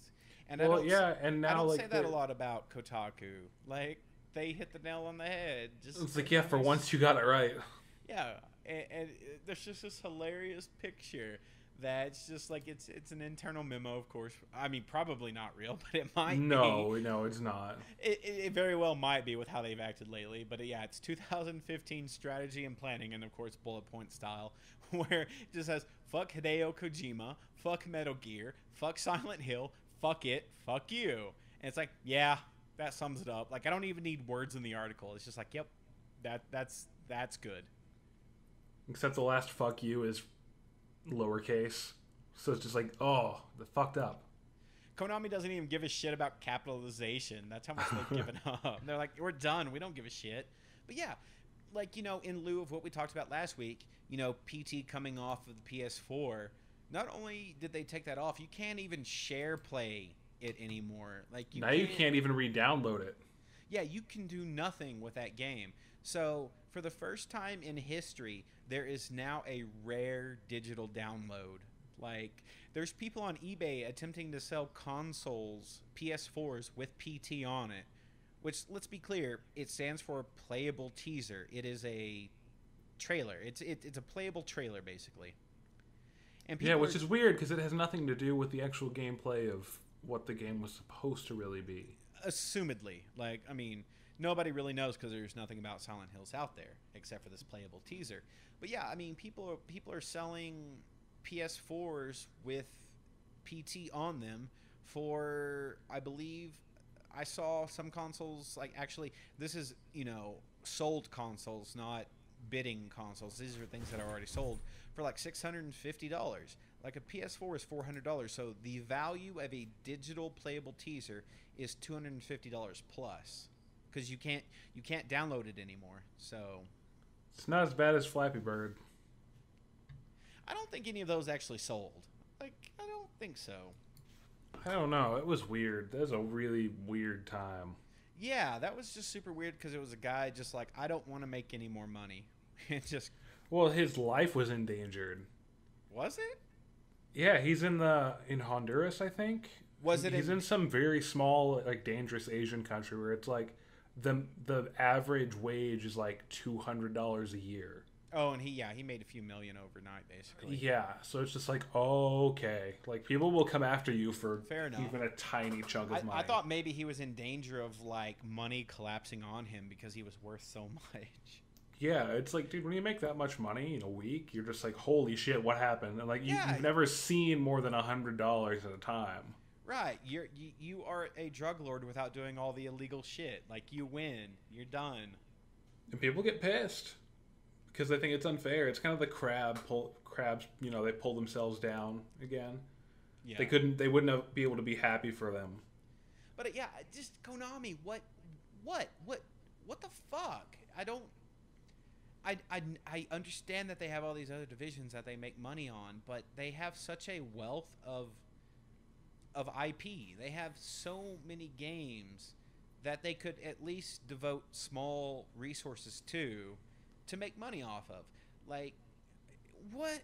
And well, I don't say that a lot about Kotaku. Like, they hit the nail on the head. It's like, yeah, for once you got it right. Yeah, and there's just this hilarious picture That's just like it's an internal memo, of course. I mean, probably not real, but it might be. No, it's not. It very well might be with how they've acted lately. But yeah, it's 2015 strategy and planning, and of course bullet point style, where it just says fuck Hideo Kojima, fuck Metal Gear, fuck Silent Hill, fuck it, fuck you. And it's like, yeah, that sums it up. Like, I don't even need words in the article. It's just like, yep, that's good. Except the last fuck you is lowercase. So it's just like, oh, the fucked up. Konami doesn't even give a shit about capitalization. That's how much they've given up. They're like, we're done. We don't give a shit. But yeah, like, you know, in lieu of what we talked about last week, you know, PT coming off of the PS4, not only did they take that off, you can't even share play it anymore. Like, you can't even re-download it. Yeah, you can do nothing with that game. So for the first time in history, there is now a rare digital download. Like, there's people on eBay attempting to sell consoles, PS4s, with PT on it. Which, let's be clear, it stands for playable teaser. It is a trailer. It's a playable trailer, basically. And yeah, which is weird because it has nothing to do with the actual gameplay of what the game was supposed to really be. Assumedly. Like, I mean, nobody really knows because there's nothing about Silent Hills out there except for this playable teaser. But yeah, I mean, people are selling PS4s with PT on them for, I believe, I saw some consoles, like, actually, this is, you know, sold consoles, not bidding consoles. These are things that are already sold for like $650. Like, a PS4 is $400, so the value of a digital playable teaser is $250 plus, because you can't download it anymore. So it's not as bad as Flappy Bird. I don't think any of those actually sold. Like, I don't think so. I don't know. It was weird. That was a really weird time. Yeah, that was just super weird because it was a guy just like, I don't want to make any more money. It just... Well, his life was endangered. Was it? Yeah, he's in Honduras, I think. He's in some very small, like, dangerous Asian country where it's like the average wage is like $200 a year. Oh, and he made a few million overnight, basically. Yeah, so it's just like, oh, okay. Like, people will come after you for fair enough. Even a tiny chunk of money. I thought maybe he was in danger of, like, money collapsing on him because he was worth so much. Yeah, it's like, dude, when you make that much money in a week, you're just like, holy shit, what happened? And, like, you've never seen more than $100 at a time. Right. You are a drug lord without doing all the illegal shit. Like, you win. You're done. And people get pissed. Because they think it's unfair. It's kind of the crabs, you know, they pull themselves down again. Yeah. They wouldn't be able to be happy for them. But yeah, just Konami, what the fuck? I understand that they have all these other divisions that they make money on, but they have such a wealth of IP. They have so many games that they could at least devote small resources to make money off of. Like, what?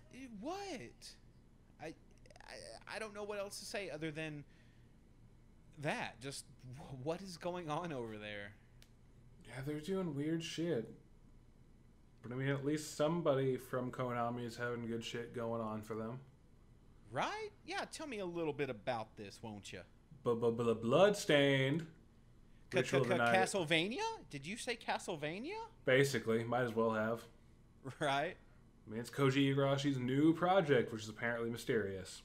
I don't know what else to say other than that. Just, what is going on over there? Yeah, they're doing weird shit. But I mean, at least somebody from Konami is having good shit going on for them. Right? Yeah, tell me a little bit about this, won't you? Bloodstained. Castlevania? Did you say Castlevania? Basically, might as well have. Right. I mean, it's Koji Igarashi's new project, which is apparently mysterious.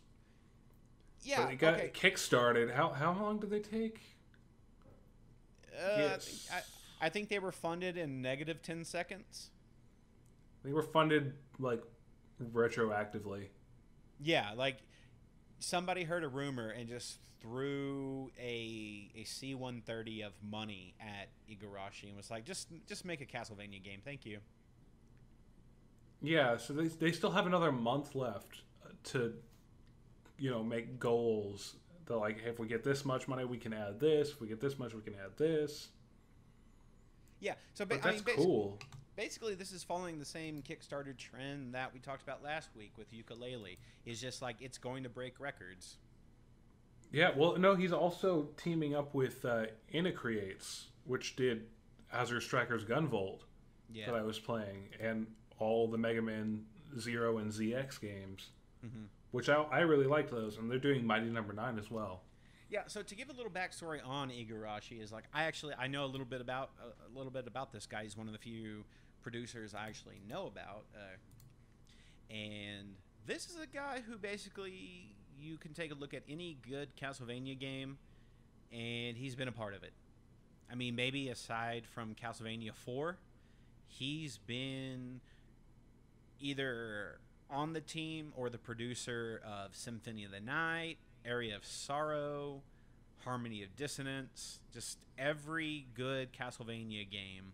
Yeah, but it got kickstarted. How long did they take? Yes. I think they were funded in negative 10 seconds. They were funded, like, retroactively. Yeah, like, somebody heard a rumor and just threw a C-130 of money at Igarashi and was like, just make a Castlevania game, thank you. Yeah, so they still have another month left to, you know, make goals. They're like, hey, if we get this much money, we can add this. If we get this much, we can add this. Yeah, so that's cool. Basically, this is following the same Kickstarter trend that we talked about last week with Yooka-Laylee. It's just like, it's going to break records. Yeah, well, no, he's also teaming up with Inacreates, which did Azure Striker's Gunvolt that I was playing, and all the Mega Man 0 and ZX games. Mm-hmm. which I really liked those, and they're doing Mighty Number 9 as well. Yeah, so to give a little backstory on Igarashi is like I know a little bit about this guy. He's one of the few producers I actually know about, and this is a guy who basically you can take a look at any good Castlevania game, and he's been a part of it. I mean, maybe aside from Castlevania 4, he's been either on the team or the producer of Symphony of the Night, Area of Sorrow, Harmony of Dissonance, just every good Castlevania game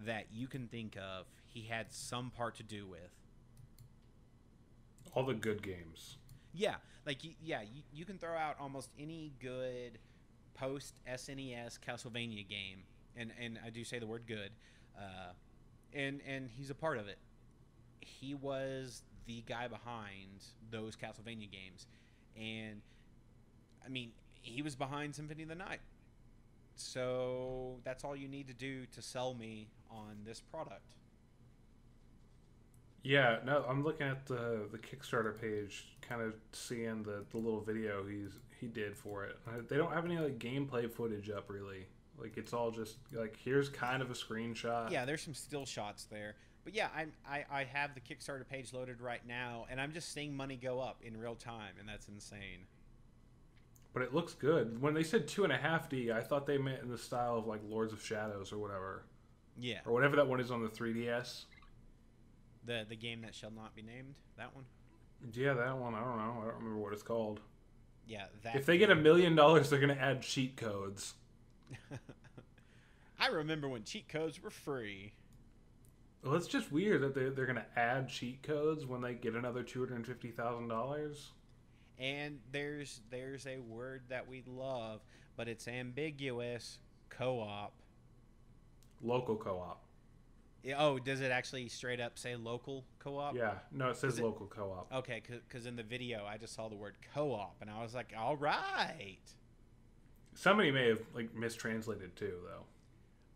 that you can think of, he had some part to do with. All the good games. Yeah, like you can throw out almost any good post SNES Castlevania game, and I do say the word good, and he's a part of it. He was the guy behind those Castlevania games, and I mean, he was behind Symphony of the Night. So that's all you need to do to sell me on this product. Yeah, no, I'm looking at the Kickstarter page, kind of seeing the little video he did for it. They don't have any like gameplay footage up really. Like it's all just like here's kind of a screenshot. Yeah, there's some still shots there. But yeah, I have the Kickstarter page loaded right now, and I'm just seeing money go up in real time, and that's insane. But it looks good. When they said 2.5D, I thought they meant in the style of like Lords of Shadows or whatever. Yeah. Or whatever that one is on the 3DS. The game that shall not be named, that one? Yeah, that one. I don't know. I don't remember what it's called. Yeah, that. If they get $1 million, they're going to add cheat codes. I remember when cheat codes were free. Well, it's just weird that they're going to add cheat codes when they get another $250,000. And there's a word that we love, but it's ambiguous. Co-op. Local co-op. Oh, does it actually straight up say local co-op? Yeah, no, it says local co-op. Okay, because in the video I just saw the word co-op, and I was like, all right. Somebody may have like mistranslated too, though.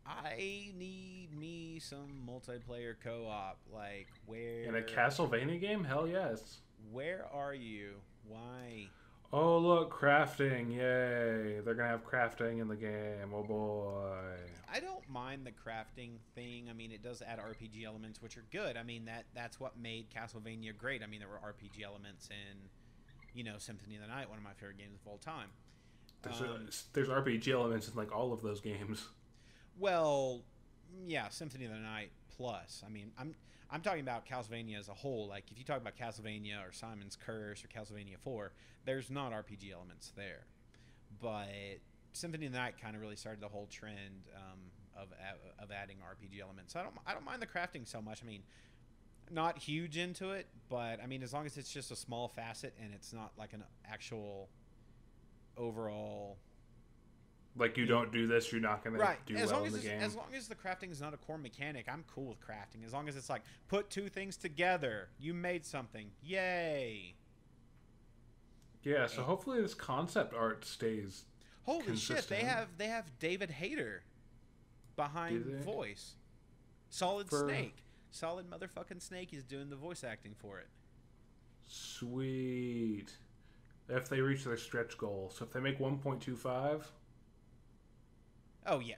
I need me some multiplayer co-op. Like, where... In a Castlevania game? Hell yes. Where are you? Why? Oh, look, crafting. Yay. They're going to have crafting in the game. Oh, boy. I don't mind the crafting thing. I mean, it does add RPG elements, which are good. I mean, that's what made Castlevania great. I mean, there were RPG elements in, Symphony of the Night, one of my favorite games of all time. There's RPG elements in, like, all of those games. Well, yeah, Symphony of the Night plus. I mean, I'm talking about Castlevania as a whole. Like, if you talk about Castlevania or Simon's Curse or Castlevania 4, there's not RPG elements there. But Symphony of the Night kind of really started the whole trend of adding RPG elements. So I don't mind the crafting so much. I mean, not huge into it, but I mean, as long as it's just a small facet and it's not like an actual overall... Like, you don't do this, you're not going to do well in the game. As long as the crafting is not a core mechanic, I'm cool with crafting. As long as it's like, put two things together. You made something. Yay. Yeah, so hopefully this concept art stays consistent. Shit, they have David Hayter behind voice. Solid Snake. Solid motherfucking Snake is doing the voice acting for it. Sweet. If they reach their stretch goal. So if they make 1.25... Oh, yeah.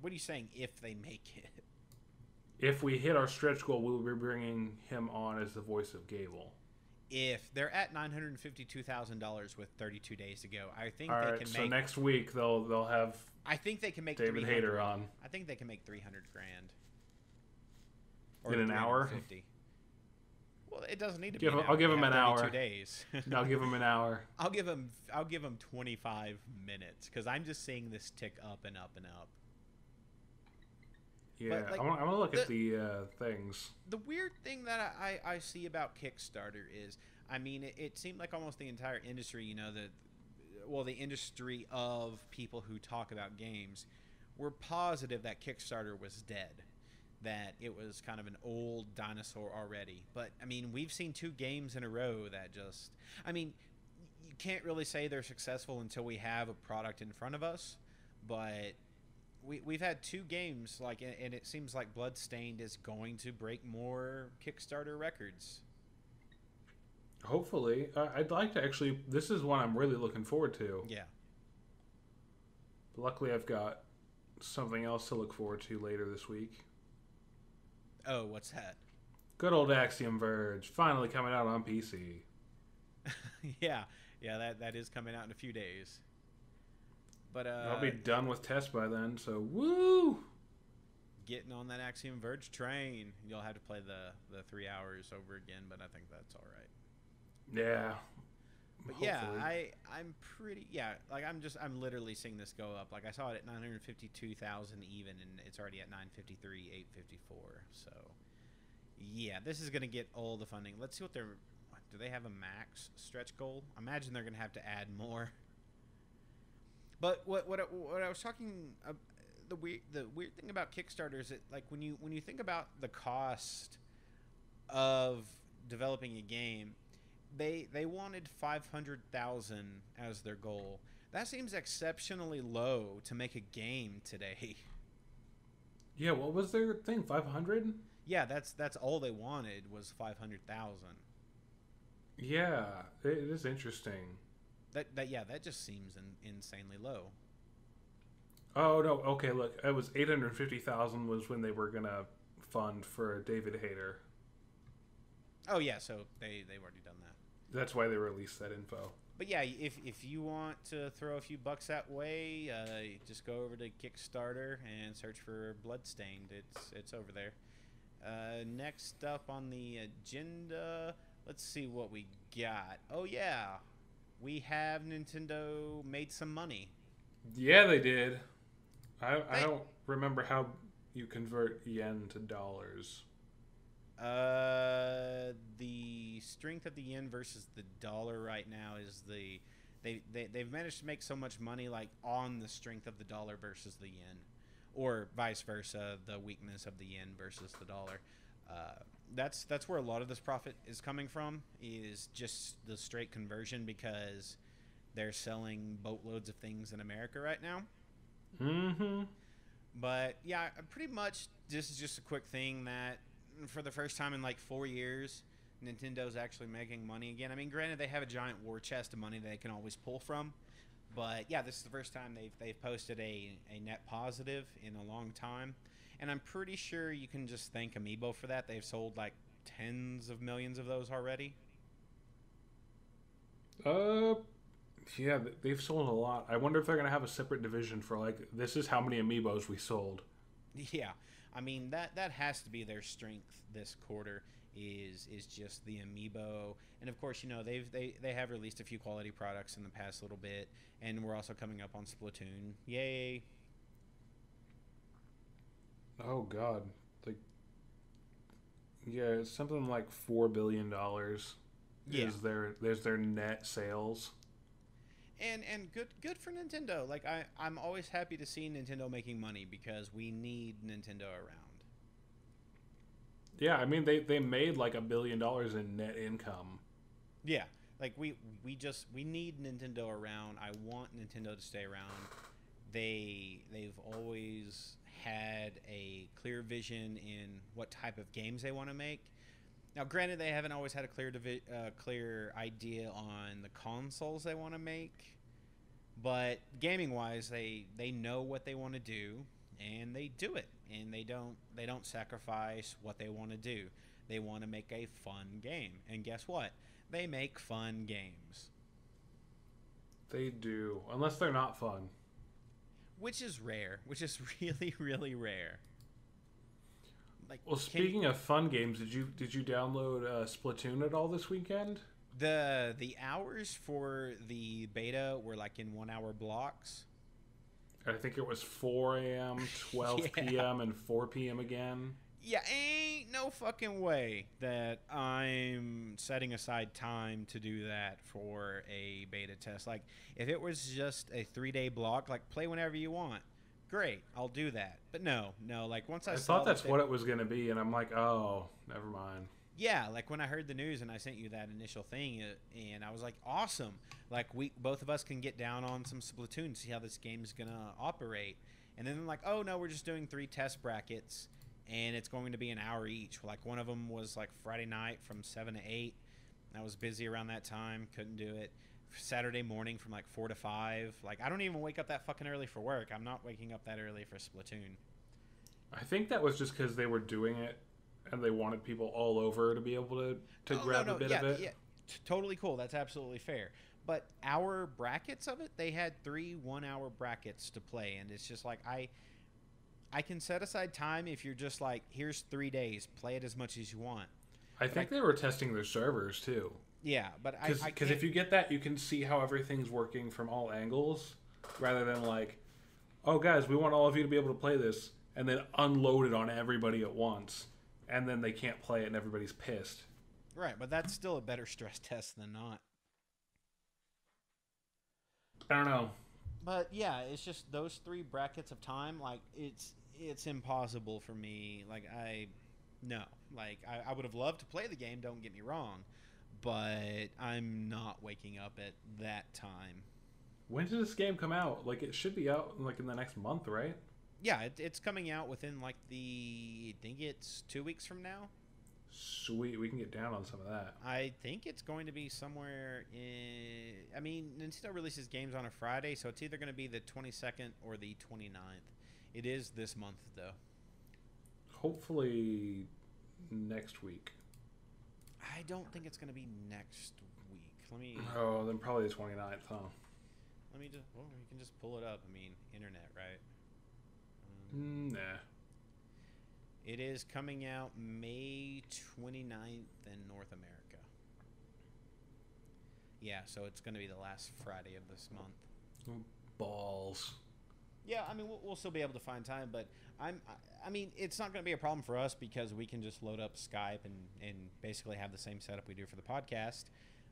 What are you saying, if they make it? If we hit our stretch goal, we'll be bringing him on as the voice of Gable. If they're at $952,000 with 32 days to go, I think All they right, can so make... next week they'll have I think they can make David Hayter on. I think they can make $300,000. In an hour? Well, it doesn't need to be an hour. I'll give him an hour. 2 days. No, I'll give him an hour. I'll give him 25 minutes because I'm just seeing this tick up and up and up. Yeah, like, I want to look at the things. The weird thing that I see about Kickstarter is, I mean, it seemed like almost the entire industry, the industry of people who talk about games were positive that Kickstarter was dead. That it was kind of an old dinosaur already. But, I mean, we've seen 2 games in a row that just... I mean, you can't really say they're successful until we have a product in front of us. But we've had 2 games, and it seems like Bloodstained is going to break more Kickstarter records. Hopefully. I'd like to actually... This is one I'm really looking forward to. Yeah. Luckily, I've got something else to look forward to later this week. Oh, what's that? Good old Axiom Verge, finally coming out on PC. Yeah, that is coming out in a few days. But I'll be done with tests by then, so woo! Getting on that Axiom Verge train. You'll have to play the 3 hours over again, but I think that's all right. Yeah. But hopefully. yeah, I'm pretty I'm literally seeing this go up. Like I saw it at 952,000 even, and it's already at 953, 854. So yeah, this is gonna get all the funding. Let's see what do they have a max stretch goal? I imagine they're gonna have to add more. But what I was talking the weird thing about Kickstarter is that like when you think about the cost of developing a game, they wanted 500,000 as their goal. That seems exceptionally low to make a game today. Yeah, what was their thing? 500? Yeah, that's all they wanted was 500,000. Yeah, it is interesting. That just seems insanely low. Oh no, okay, look, it was 850,000 was when they were gonna fund for David Hayter. Oh yeah, so they've already done that. That's why they released that info. But yeah, if you want to throw a few bucks that way, just go over to Kickstarter and search for Bloodstained. It's over there. Next up on the agenda, let's see what we got. Oh yeah, we have Nintendo made some money. Yeah, they did. I don't remember how you convert yen to dollars. The strength of the yen versus the dollar right now is they've managed to make so much money like on the strength of the dollar versus the yen, or vice versa, the weakness of the yen versus the dollar. That's where a lot of this profit is coming from, is just the straight conversion, because they're selling boatloads of things in America right now. Mm-hmm. But yeah, pretty much this is just a quick thing that for the first time in like 4 years, Nintendo's actually making money again. I mean, granted, they have a giant war chest of money they can always pull from, but yeah, this is the first time they've posted a net positive in a long time, and I'm pretty sure you can just thank Amiibo for that. They've sold like tens of millions of those already. Yeah, they've sold a lot. I wonder if they're gonna have a separate division for like, this is how many Amiibos we sold. Yeah, I mean that has to be their strength this quarter, is just the Amiibo, and of course, you know, they have released a few quality products in the past little bit, and we're also coming up on Splatoon. Yay! Oh God, like, yeah, it's something like $4 billion. Yeah. There's their net sales. And good for Nintendo. Like I'm always happy to see Nintendo making money, because we need Nintendo around. Yeah, I mean they made like $1 billion in net income. Yeah, like we need Nintendo around. I want Nintendo to stay around. They've always had a clear vision in what type of games they want to make. Now, granted, they haven't always had a clear idea on the consoles they want to make, but gaming-wise, they know what they want to do, and they do it, and they don't sacrifice what they want to do. They want to make a fun game, and guess what? They make fun games. They do, unless they're not fun. Which is rare. Which is really, really rare. Like, well, speaking of fun games, did you download Splatoon at all this weekend? The hours for the beta were like in 1 hour blocks. I think it was 4 a.m., 12 p.m., and 4 p.m. again. Yeah, ain't no fucking way that I'm setting aside time to do that for a beta test. Like, if it was just a 3-day block, like, play whenever you want, great, I'll do that. But no, like, once I saw thought that's what it was going to be, and I'm like, oh, never mind. Yeah, like, when I heard the news and I sent you that initial thing, and I was like, awesome. Like, both of us can get down on some Splatoon, see how this game's going to operate. And then they're like, oh, no, we're just doing 3 test brackets, and it's going to be an hour each. Like, one of them was like Friday night from 7 to 8, I was busy around that time, couldn't do it. Saturday morning from like 4 to 5. Like, I don't even wake up that fucking early for work. I'm not waking up that early for Splatoon. I think that was just because they were doing it and they wanted people all over to be able to grab a bit of it. Yeah, totally cool. That's absolutely fair. But our brackets of it, they had 3 1-hour brackets to play, and it's just like I can set aside time if you're just like, here's 3 days, play it as much as you want. I think they were testing their servers too. Yeah, but because if you get that, you can see how everything's working from all angles, rather than like, oh guys, we want all of you to be able to play this, and then unload it on everybody at once, and then they can't play it and everybody's pissed. Right, but that's still a better stress test than not. I don't know. But yeah, it's just those 3 brackets of time, like it's impossible for me. Like I would have loved to play the game, don't get me wrong, but I'm not waking up at that time. When did this game come out? Like, it should be out like in the next month, right? Yeah, it's coming out within like I think it's 2 weeks from now. Sweet, we can get down on some of that. I think it's going to be somewhere in... I mean, Nintendo releases games on a Friday, so it's either going to be the 22nd or the 29th. It is this month, though. Hopefully next week. I don't think it's going to be next week. Let me... Oh, then probably the 29th, huh? Let me just... Well, you can just pull it up. I mean, internet, right? Nah. It is coming out May 29th in North America. Yeah, so it's going to be the last Friday of this month. Balls. Yeah, I mean, we'll still be able to find time, but I mean, it's not going to be a problem for us because we can just load up Skype and basically have the same setup we do for the podcast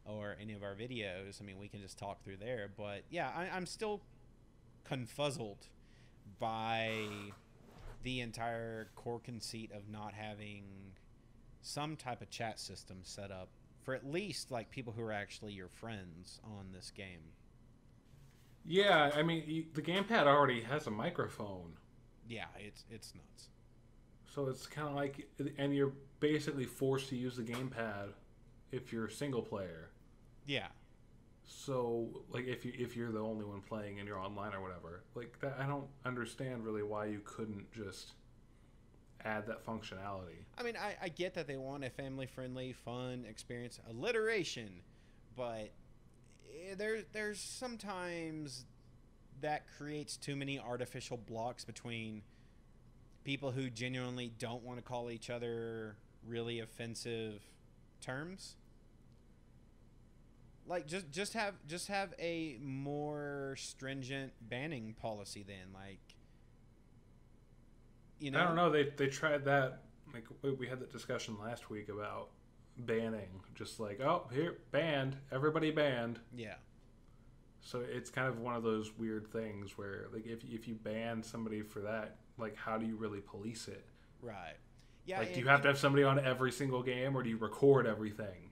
or any of our videos. I mean, we can just talk through there. But yeah, I'm still confuzzled by the entire core conceit of not having some type of chat system set up for at least like people who are actually your friends on this game. Yeah, I mean, the gamepad already has a microphone. Yeah, it's nuts. So it's kind of like, and you're basically forced to use the gamepad if you're single player. Yeah. So, like, if you're the only one playing and you're online or whatever, like that, I don't understand really why you couldn't just add that functionality. I mean, I get that they want a family-friendly, fun experience, alliteration, but there's sometimes that creates too many artificial blocks between people who genuinely don't want to call each other really offensive terms. Like just have a more stringent banning policy then, like, you know. I don't know, they tried that, like we had that discussion last week about banning, just like, oh, here, banned, everybody banned. Yeah. So it's kind of one of those weird things where, like, if you ban somebody for that, like, how do you really police it? Right. Yeah. Like, do you have to have somebody on every single game, or do you record everything?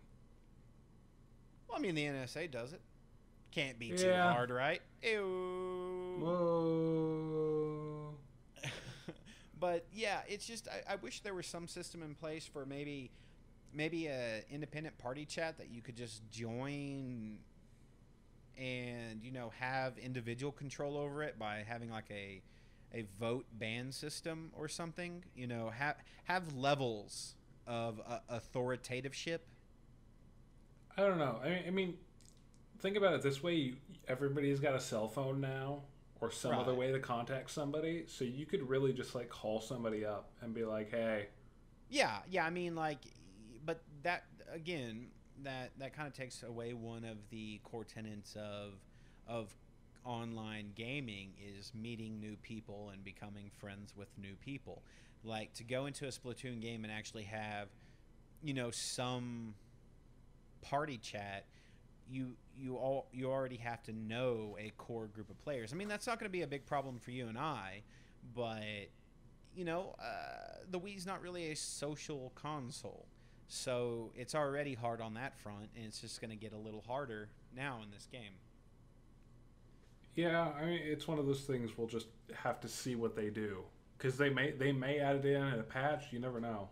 Well, I mean, the NSA does it. Can't be too hard, right? Ew. Whoa. But yeah, it's just I wish there was some system in place for maybe a independent party chat that you could just join and, you know, have individual control over it by having like a vote ban system or something. You know, have levels of authoritativeship. I don't know. I mean, think about it this way: everybody's got a cell phone now, or some other way to contact somebody. So you could really just like call somebody up and be like, "Hey." Yeah. I mean, like, but that again, that kind of takes away one of the core tenets of online gaming is meeting new people and becoming friends with new people. Like, to go into a Splatoon game and actually have, you know, some party chat, you already have to know a core group of players. I mean, that's not going to be a big problem for you and I, but, you know, the Wii's not really a social console, so it's already hard on that front, and it's just going to get a little harder now in this game. Yeah, I mean, it's one of those things we'll just have to see what they do, because they may add it in a patch. You never know.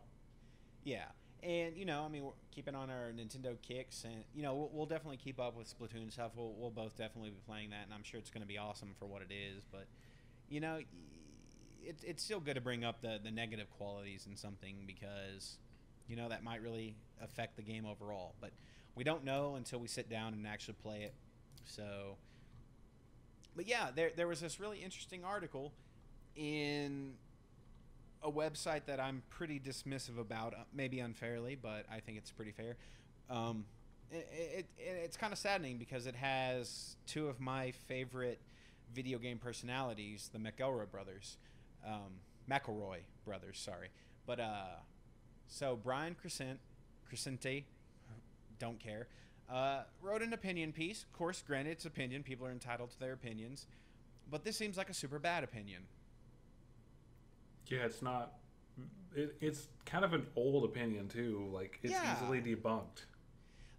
Yeah. And, I mean, we're keeping on our Nintendo kicks, and, we'll definitely keep up with Splatoon stuff. We'll both definitely be playing that, and I'm sure it's going to be awesome for what it is. But, it's still good to bring up the negative qualities in something because, that might really affect the game overall. But we don't know until we sit down and actually play it. So, but yeah, there was this really interesting article in a website that I'm pretty dismissive about, maybe unfairly, but I think it's pretty fair. It's kind of saddening because it has two of my favorite video game personalities, the McElroy brothers, McElroy brothers, sorry. But so Brian Crescente, don't care, wrote an opinion piece. Of course, granted, it's opinion. People are entitled to their opinions, but this seems like a super bad opinion. Yeah, it's not. It's kind of an old opinion too. Like it's easily debunked.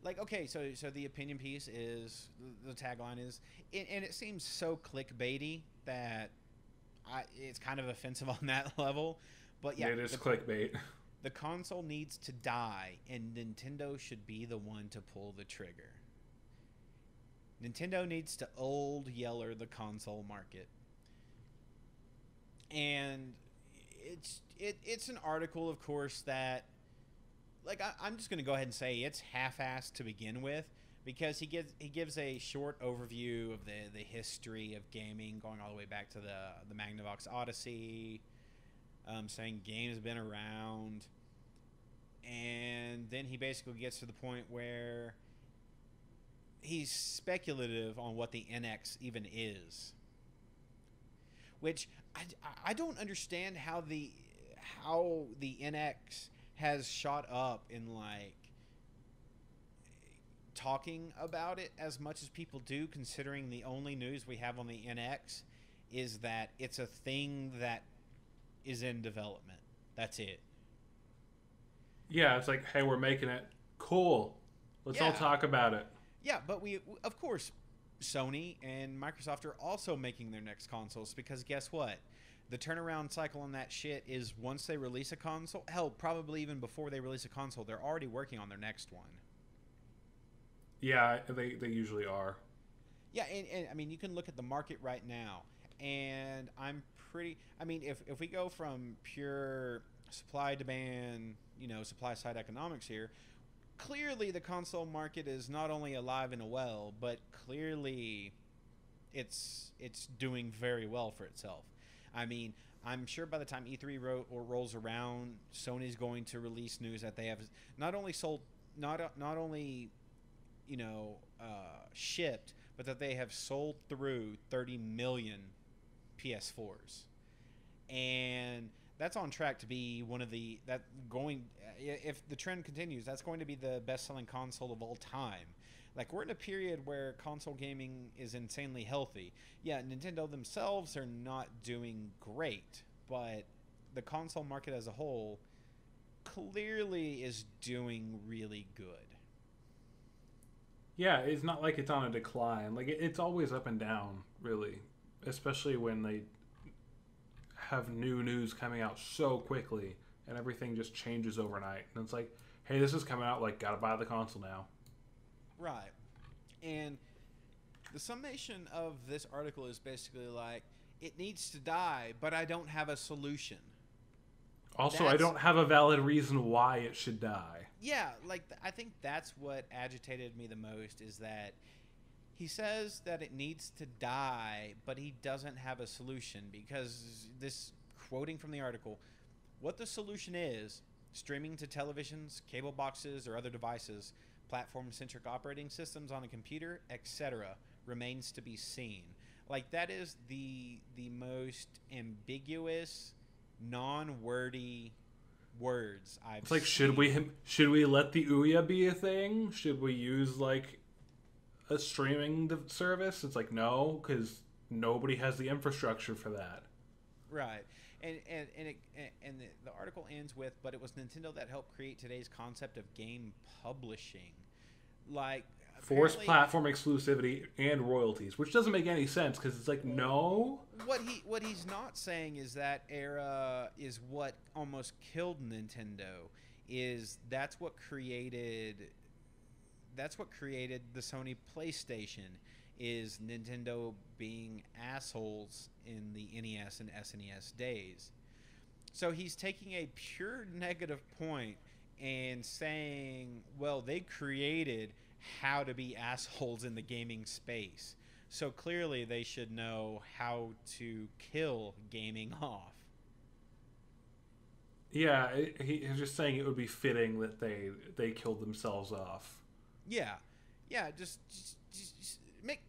Like, okay, so the opinion piece is the tagline is, and it seems so clickbaity that it's kind of offensive on that level. But yeah, it is clickbait. The console needs to die, and Nintendo should be the one to pull the trigger. Nintendo needs to old yeller the console market, and it's an article, of course, that, like, I'm just going to go ahead and say it's half-assed to begin with, because he gives a short overview of the history of gaming, going all the way back to the Magnavox Odyssey, saying games have been around, and then he basically gets to the point where he's speculative on what the NX even is, which I don't understand how the NX has shot up in, like, talking about it as much as people do, considering the only news we have on the NX is that it's a thing that is in development. That's it. Yeah, it's like, hey, we're making it. Cool. Let's all talk about it. Yeah, but we, of course, Sony and Microsoft are also making their next consoles, because guess what? The turnaround cycle on that shit is once they release a console, hell, probably even before they release a console, they're already working on their next one. Yeah, they usually are. Yeah, and I mean, you can look at the market right now, and if we go from pure supply-demand, supply-side economics here, clearly the console market is not only alive and well, but clearly it's doing very well for itself. I mean, I'm sure by the time E3 rolls around, Sony's going to release news that they have not only sold, not only shipped, but that they have sold through 30 million PS4s, and that's on track to be if the trend continues, that's going to be the best-selling console of all time. Like, we're in a period where console gaming is insanely healthy. Yeah, Nintendo themselves are not doing great, but the console market as a whole clearly is doing really good. Yeah, it's not like it's on a decline. Like, it's always up and down, really. Especially when they have new news coming out so quickly and everything just changes overnight. And it's like, hey, this is coming out, like, gotta buy the console now. Right. And the summation of this article is basically like, it needs to die, but I don't have a solution. Also, I don't have a valid reason why it should die. Yeah, like, I think that's what agitated me the most, is that he says that it needs to die, but he doesn't have a solution, because this, quoting from the article, what the solution is, streaming to televisions, cable boxes, or other devices, platform-centric operating systems on a computer, etc., remains to be seen. Like, that is the most ambiguous, non-wordy words I've It's like, seen. should we let the Ouya be a thing? Should we use, like, a streaming service? It's like, no, because nobody has the infrastructure for that. Right. And the article ends with, but it was Nintendo that helped create today's concept of game publishing. Like, forced platform exclusivity and royalties, which doesn't make any sense, because it's like, no. What he's not saying is that era is what almost killed Nintendo. is that's what created the Sony PlayStation, is Nintendo being assholes in the NES and SNES days. So he's taking a pure negative point and saying, well, they created how to be assholes in the gaming space. So clearly they should know how to kill gaming off. Yeah, he's just saying it would be fitting that they killed themselves off. Yeah. Yeah, just make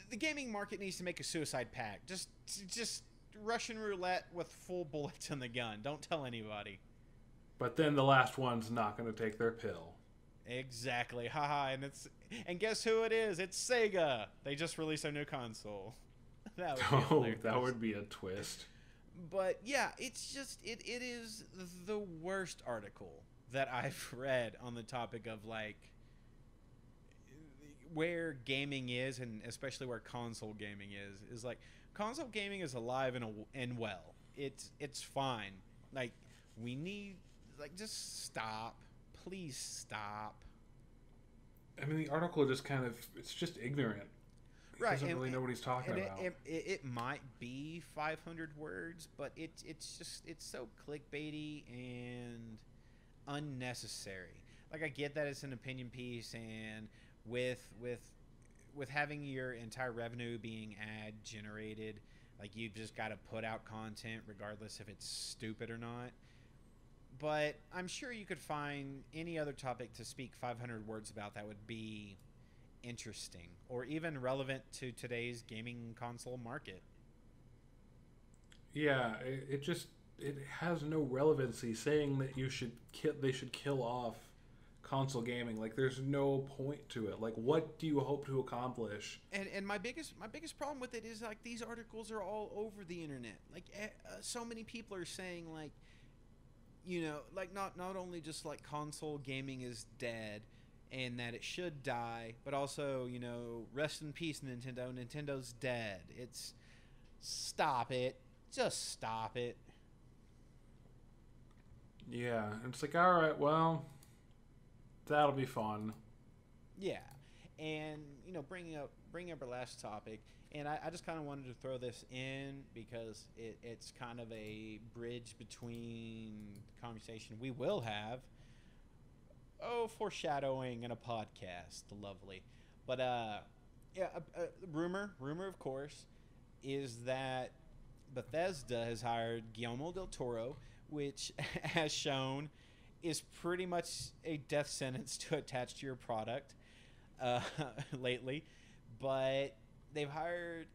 the gaming market needs to make a suicide pact. Just Russian roulette with full bullets in the gun. Don't tell anybody. But then the last one's not going to take their pill. Exactly. Haha, and guess who it is? It's Sega. They just released their new console. That would be that would be a twist. But yeah, it's just it is the worst article that I've read on the topic of like where gaming is, and especially where console gaming is like console gaming is alive and well. It's fine. Like we need just stop. Please stop. I mean, the article just it's just ignorant. It doesn't really know what he's talking about. It might be 500 words, but it's so clickbaity and unnecessary. Like, I get that it's an opinion piece, and with having your entire revenue being ad generated, like, you've just got to put out content regardless if it's stupid or not. But I'm sure you could find any other topic to speak 500 words about that would be interesting or even relevant to today's gaming console market. Yeah, it has no relevancy saying that they should kill off console gaming. Like, there's no point to it. Like, what do you hope to accomplish? And my biggest problem with it is, like, these articles are all over the internet. Like, so many people are saying, like, you know, like, not only just like console gaming is dead and that it should die, but also, you know, rest in peace, Nintendo. Nintendo's dead. Stop it. Just stop it. Yeah, it's like, all right, well, that'll be fun. Yeah, and you know, bringing up our last topic, and I just kind of wanted to throw this in because it's kind of a bridge between the conversation we will have. Foreshadowing in a podcast, lovely. But rumor of course is that Bethesda has hired Guillermo del Toro, which, as shown, is pretty much a death sentence to attach to your product lately. But they've hired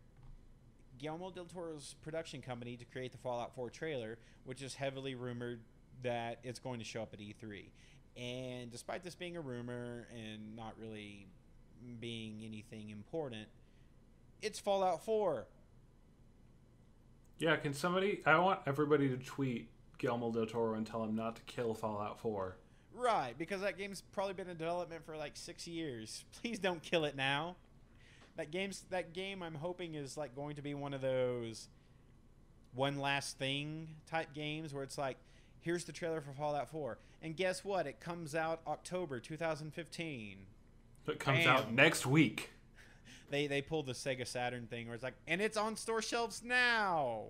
Guillermo del Toro's production company to create the Fallout 4 trailer, which is heavily rumored that it's going to show up at E3. And despite this being a rumor and not really being anything important, it's Fallout 4. Yeah, I want everybody to tweet Guillermo del Toro and tell him not to kill Fallout 4. Right, because that game's probably been in development for like 6 years. Please don't kill it now. That game I'm hoping is like going to be one of those one last thing type games where it's like, here's the trailer for Fallout 4. And guess what? It comes out October 2015. It comes out next week. They pulled the Sega Saturn thing where it's like, and it's on store shelves now.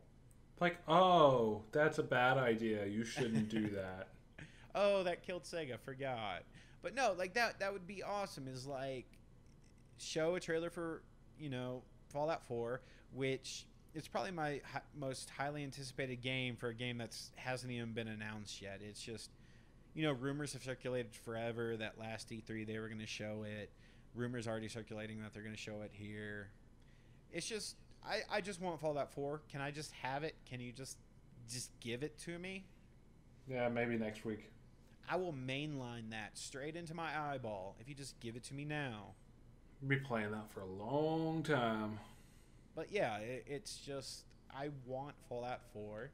Like, oh, that's a bad idea. You shouldn't do that. Oh, that killed Sega. Forgot. But no, like that would be awesome. Is like show a trailer for, you know, Fallout 4, which is probably my most highly anticipated game for a game that's hasn't even been announced yet. It's just, you know, rumors have circulated forever that last E3 they were going to show it. Rumors already circulating that they're going to show it here. It's just, I just want Fallout 4. Can I just have it? Can you just give it to me? Yeah, maybe next week. I will mainline that straight into my eyeball if you just give it to me now. I'll be playing that for a long time. But yeah, it's just, I want Fallout 4,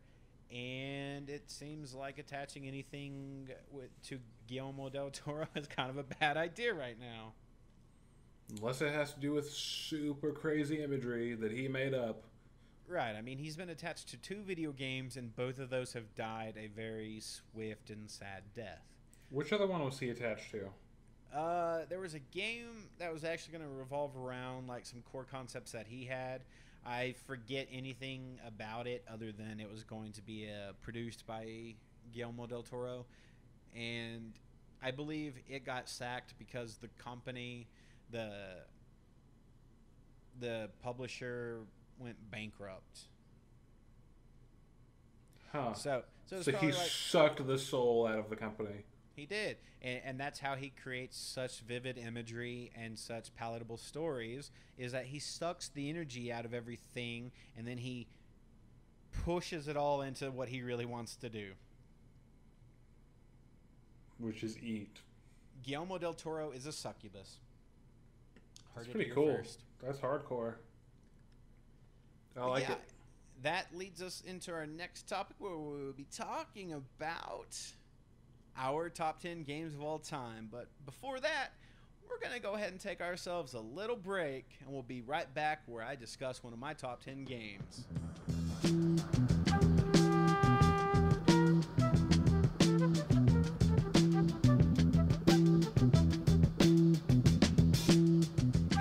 and it seems like attaching anything to Guillermo del Toro is kind of a bad idea right now. Unless it has to do with super crazy imagery that he made up. Right, I mean, he's been attached to 2 video games, and both of those have died a very swift and sad death. Which other one was he attached to? There was a game that was actually going to revolve around like some core concepts that he had. I forget anything about it other than it was going to be produced by Guillermo del Toro, and I believe it got sacked because the company, the publisher went bankrupt. Huh. So So he sucked the soul out of the company. He did, and that's how he creates such vivid imagery and such palatable stories, is that he sucks the energy out of everything, and then he pushes it all into what he really wants to do. Which is eat. Guillermo del Toro is a succubus. That's pretty cool. First. That's hardcore. I like it. That leads us into our next topic, where we'll be talking about our top 10 games of all time. But before that, we're going to go ahead and take ourselves a little break, and we'll be right back where I discuss one of my top 10 games.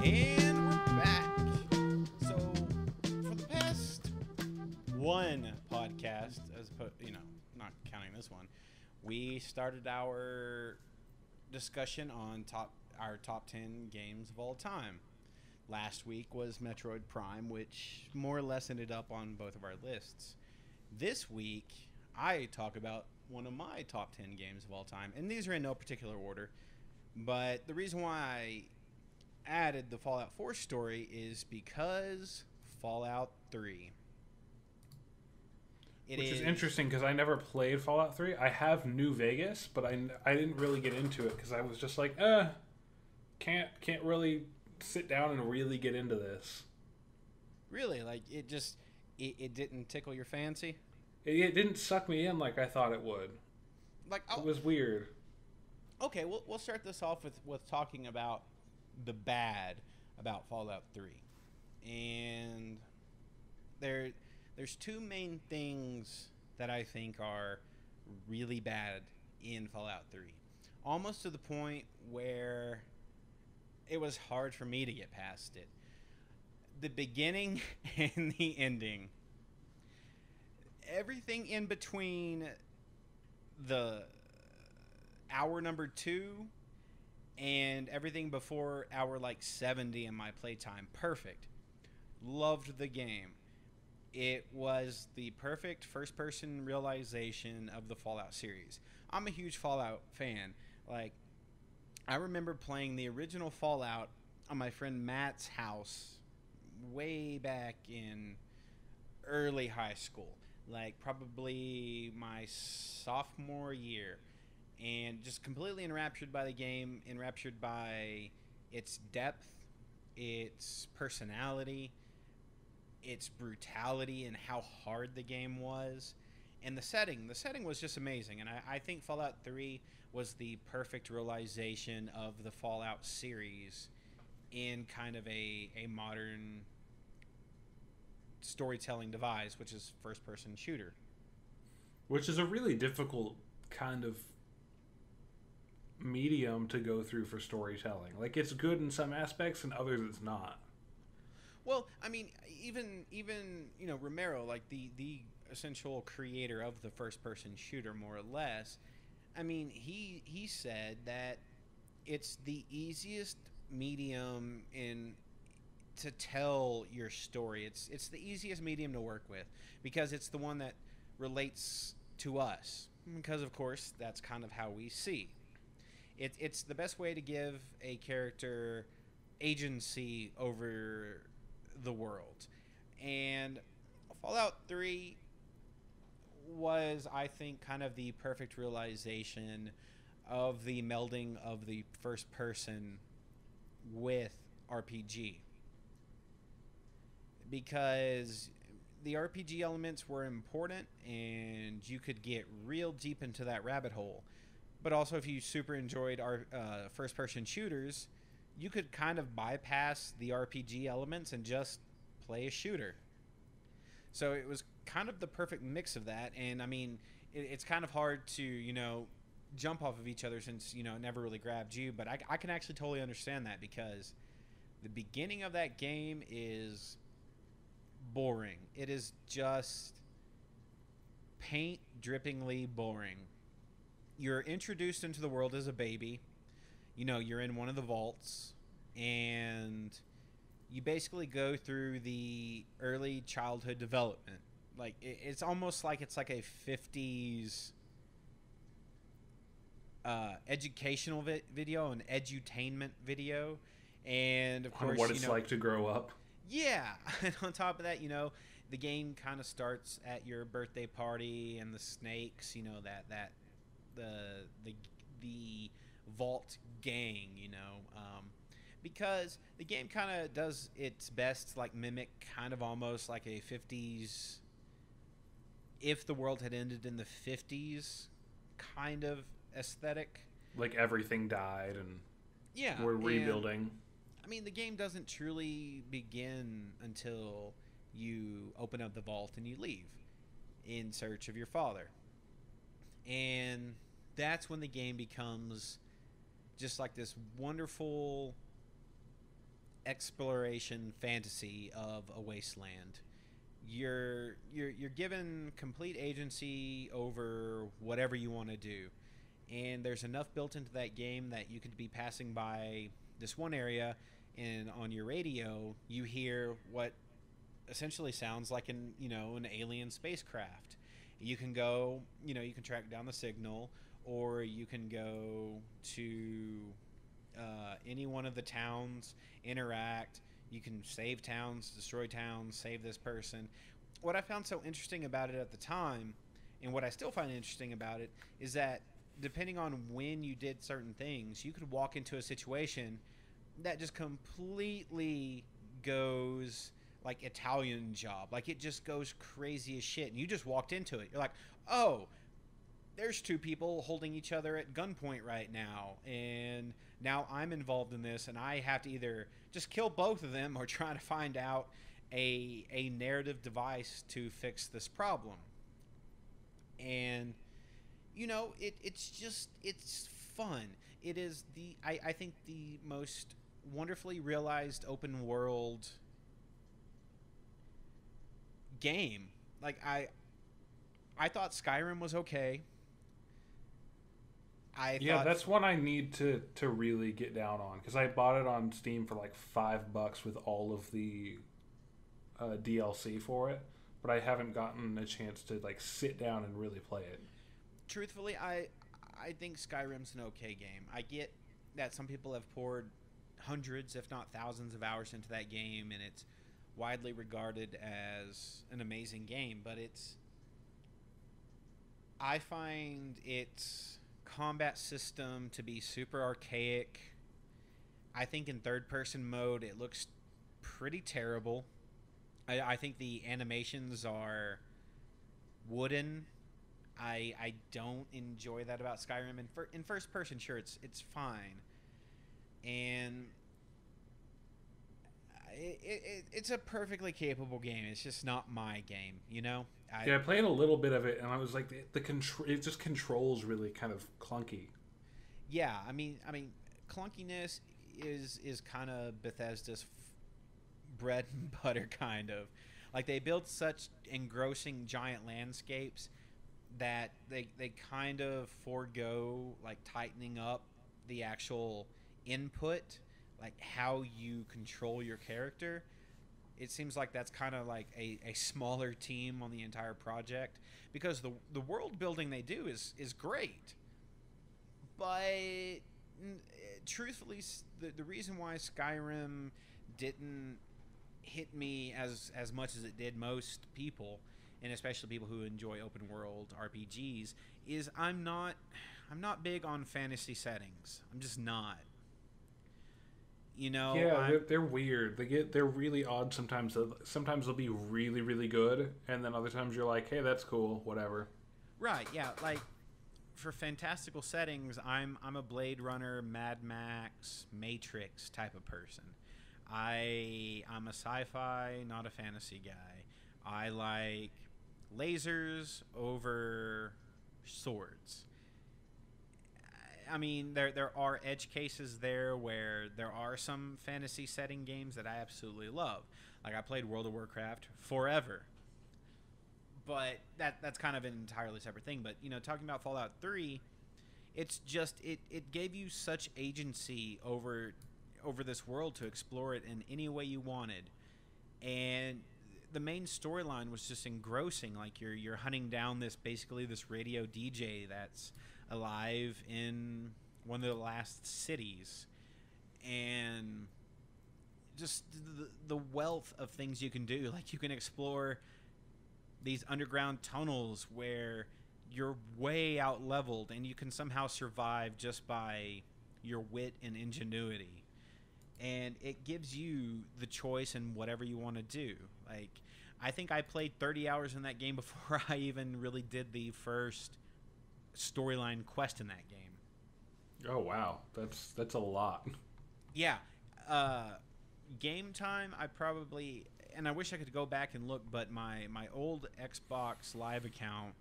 And we're back. So, for the past one podcast, not counting this one, we started our discussion on our top 10 games of all time. Last week was Metroid Prime, which more or less ended up on both of our lists. This week, I talk about one of my top 10 games of all time, and these are in no particular order. But the reason why I added the Fallout 4 story is because Fallout 3. Which is interesting because I never played Fallout 3. I have New Vegas, but I didn't really get into it because I was just like, can't really sit down and really get into this. Really? Like, it didn't tickle your fancy? It didn't suck me in like I thought it would. It was weird. Okay, we'll start this off with talking about the bad about Fallout 3. And there's two main things that I think are really bad in Fallout 3. Almost to the point where it was hard for me to get past it. The beginning and the ending. Everything in between the hour number 2 and everything before hour 70 in my playtime. Perfect. Loved the game. It was the perfect first-person realization of the Fallout series. I'm a huge Fallout fan. I remember playing the original Fallout on my friend Matt's house way back in early high school. Probably my sophomore year. And just completely enraptured by the game, enraptured by its depth, its personality, its brutality, and how hard the game was. And the setting was just amazing. And I think Fallout 3 was the perfect realization of the Fallout series in kind of a modern storytelling device, which is first-person shooter. Which is a really difficult kind of medium to go through for storytelling. It's good in some aspects, and others it's not. Well, I mean, even Romero, the essential creator of the first-person shooter, more or less. I mean, he said that it's the easiest medium to tell your story. It's the easiest medium to work with because it's the one that relates to us. Because of course, that's kind of how we see. It's the best way to give a character agency over the world. And Fallout 3 was, I think, kind of the perfect realization of the melding of the first person with RPG. Because the RPG elements were important and you could get real deep into that rabbit hole. But also, if you super enjoyed our first-person shooters, you could kind of bypass the RPG elements and just play a shooter. So it was kind of the perfect mix of that. And, I mean, it's kind of hard to, jump off of each other since it never really grabbed you. But I can actually totally understand that, because the beginning of that game is boring. It is just paint drippingly boring. You're introduced into the world as a baby. You're in one of the vaults, and you basically go through the early childhood development. Like, it's almost like it's like a 50s educational video, an edutainment video. And of course, what it's like to grow up. Yeah. And on top of that, the game kind of starts at your birthday party, and the snakes, the vault gang, because the game kind of does its best to, like, mimic kind of almost like a 50s, if the world had ended in the 50s kind of aesthetic. Like everything died and yeah, we're rebuilding. The game doesn't truly begin until you open up the vault and you leave in search of your father. And that's when the game becomes just like this wonderful exploration fantasy of a wasteland. You're given complete agency over whatever you want to do. And there's enough built into that game that you could be passing by this one area, and on your radio you hear what essentially sounds like an alien spacecraft. You can go, you can track down the signal, or you can go to any one of the towns, interact. You can save towns, destroy towns, save this person. What I found so interesting about it at the time, and what I still find interesting about it, is that depending on when you did certain things, you could walk into a situation that just completely goes like Italian Job. Like, it just goes crazy as shit, and you just walked into it. You're like, oh, there's two people holding each other at gunpoint right now, and now I'm involved in this, and I have to either just kill both of them or try to find out a narrative device to fix this problem. And it's fun. It is I think the most wonderfully realized open world game. Like, I thought Skyrim was okay. That's one I need to really get down on, because I bought it on Steam for like $5 with all of the DLC for it, but I haven't gotten a chance to like sit down and really play it. Truthfully, I think Skyrim's an okay game. I get that some people have poured hundreds, if not thousands, of hours into that game, and it's widely regarded as an amazing game, but I find its combat system to be super archaic. I think in third-person mode it looks pretty terrible. I think the animations are wooden. I don't enjoy that about Skyrim. In first person, sure, it's fine, and it's a perfectly capable game. It's just not my game, I played a little bit of it, and I was like, it just controls really kind of clunky. Yeah, clunkiness is kind of Bethesda's bread and butter, kind of. Like, they build such engrossing giant landscapes that they kind of forego like tightening up the actual input, like how you control your character. It seems like that's kind of like a smaller team on the entire project, because the world building they do is great, but truthfully, the reason why Skyrim didn't hit me as much as it did most people, and especially people who enjoy open world RPGs, is I'm not big on fantasy settings. I'm just not. They're weird. They're really odd sometimes. Sometimes they'll be really, really good, and then other times you're like, hey, that's cool, whatever. Right, yeah. Like, for fantastical settings, I'm a Blade Runner, Mad Max, Matrix type of person. I'm a sci-fi, not a fantasy guy. I like lasers over swords. I mean, there are edge cases there where there are some fantasy setting games that I absolutely love. Like I played World of Warcraft forever, but that's kind of an entirely separate thing. But talking about Fallout 3, it's just it gave you such agency over this world to explore it in any way you wanted, and the main storyline was just engrossing. Like you're hunting down this radio DJ that's alive in one of the last cities, and just the wealth of things you can do. Like you can explore these underground tunnels where you're way out leveled and you can somehow survive just by your wit and ingenuity, and it gives you the choice in whatever you want to do. Like I think I played 30 hours in that game before I even really did the first storyline quest in that game. Oh wow, that's a lot. Yeah. Game time, I probably, and I wish I could go back and look, but my old Xbox Live account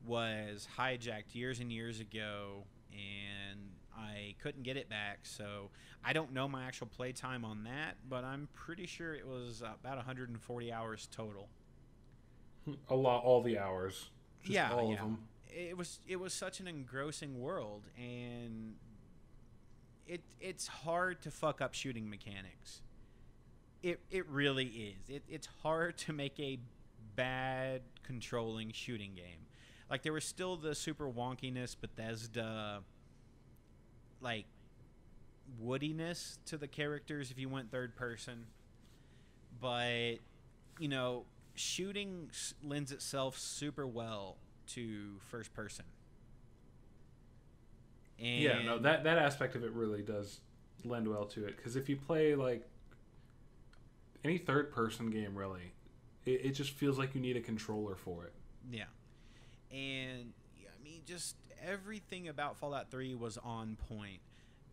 was hijacked years and years ago, and I couldn't get it back, so I don't know my actual playtime on that, but I'm pretty sure it was about 140 hours total. A lot, all the hours. Just all of them. It was such an engrossing world, and it's hard to fuck up shooting mechanics. It really is. It's hard to make a bad controlling shooting game. Like there was still the super wonkiness Bethesda like woodiness to the characters if you went third person, but shooting lends itself super well to first person. And yeah, no, that aspect of it really does lend well to it, because if you play like any third person game, really, it just feels like you need a controller for it. Yeah. And I mean, just everything about Fallout 3 was on point.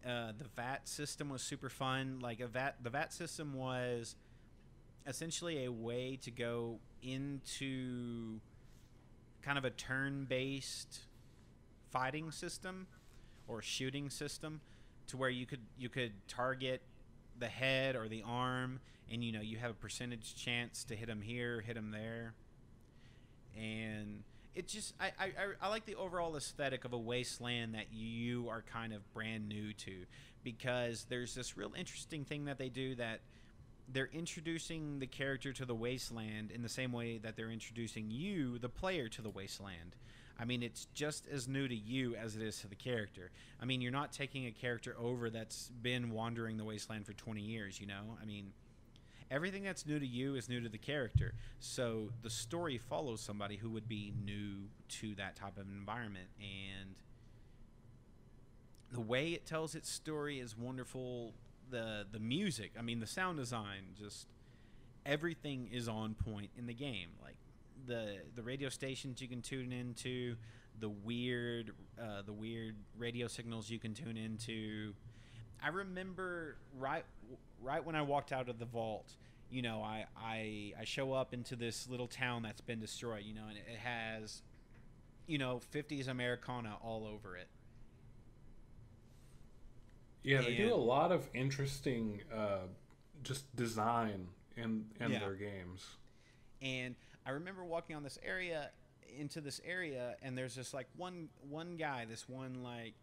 The VAT system was super fun. Like the VAT system was essentially a way to go into kind of a turn-based fighting system or shooting system, to where you could target the head or the arm, and you have a percentage chance to hit them here, hit them there, and it just I like the overall aesthetic of a wasteland that you are kind of brand new to, because there's this real interesting thing that they do, that they're introducing the character to the wasteland in the same way that they're introducing you, the player, to the wasteland. I mean, it's just as new to you as it is to the character. I mean, you're not taking a character over that's been wandering the wasteland for 20 years, I mean, everything that's new to you is new to the character. So the story follows somebody who would be new to that type of environment. And the way it tells its story is wonderful. The music, I mean, the sound design, just everything is on point in the game. Like the radio stations you can tune into, the weird radio signals you can tune into. I remember right when I walked out of the vault, I show up into this little town that's been destroyed, and it has 50s Americana all over it. Yeah, they do a lot of interesting just design in their games. And I remember walking into this area, and there's this like one guy, this one like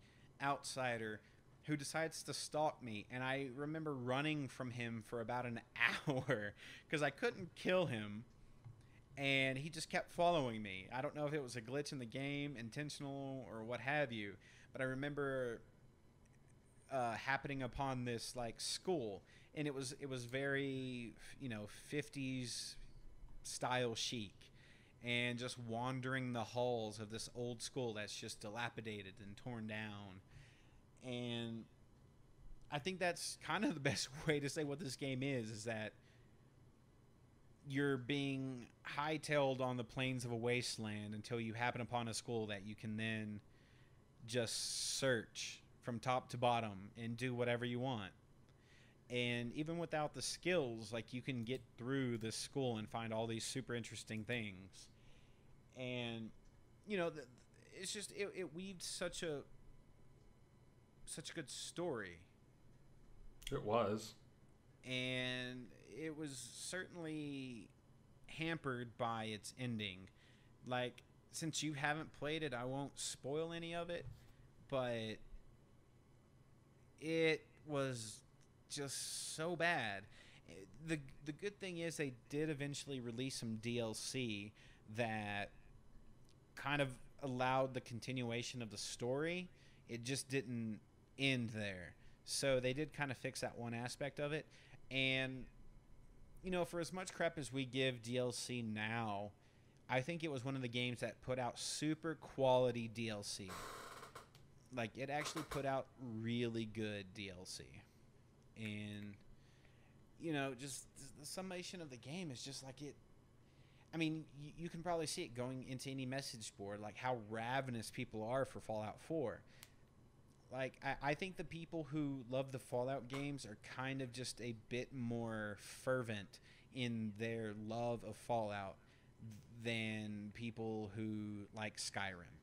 outsider, who decides to stalk me, and I remember running from him for about an hour because I couldn't kill him, and he just kept following me. I don't know if it was a glitch in the game, intentional or what have you, but I remember happening upon this like school, and it was very 50s style chic, and just wandering the halls of this old school that's just dilapidated and torn down. And I think that's kind of the best way to say what this game is that you're being hightailed on the plains of a wasteland until you happen upon a school that you can then just search from top to bottom and do whatever you want. And even without the skills, like, you can get through this school and find all these super interesting things. And it's just it weaved such a such a good story. It was. And it was certainly hampered by its ending. Like, since you haven't played it, I won't spoil any of it, but it was just so bad. The good thing is they did eventually release some DLC that kind of allowed the continuation of the story. It just didn't end there. So they did kind of fix that one aspect of it. And, you know, for as much crap as we give DLC now, I think it was one of the games that put out super quality DLC. Like, it actually put out really good DLC. And, you know, just the summation of the game is just like it. I mean, you can probably see it going into any message board, like how ravenous people are for Fallout 4. Like, I think the people who love the Fallout games are kind of just a bit more fervent in their love of Fallout than people who like Skyrim.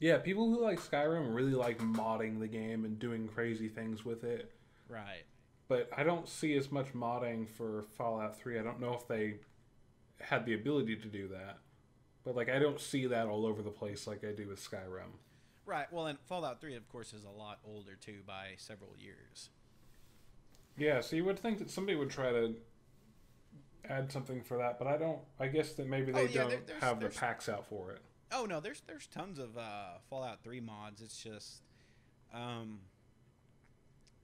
Yeah, people who like Skyrim really like modding the game and doing crazy things with it. Right. But I don't see as much modding for Fallout 3. I don't know if they had the ability to do that. But, like, I don't see that all over the place like I do with Skyrim. Right. Well, and Fallout 3, of course, is a lot older, too, by several years. Yeah, so you would think that somebody would try to add something for that, but I don't. I guess that maybe they don't have the packs out for it. Oh, no, there's tons of Fallout 3 mods. It's just...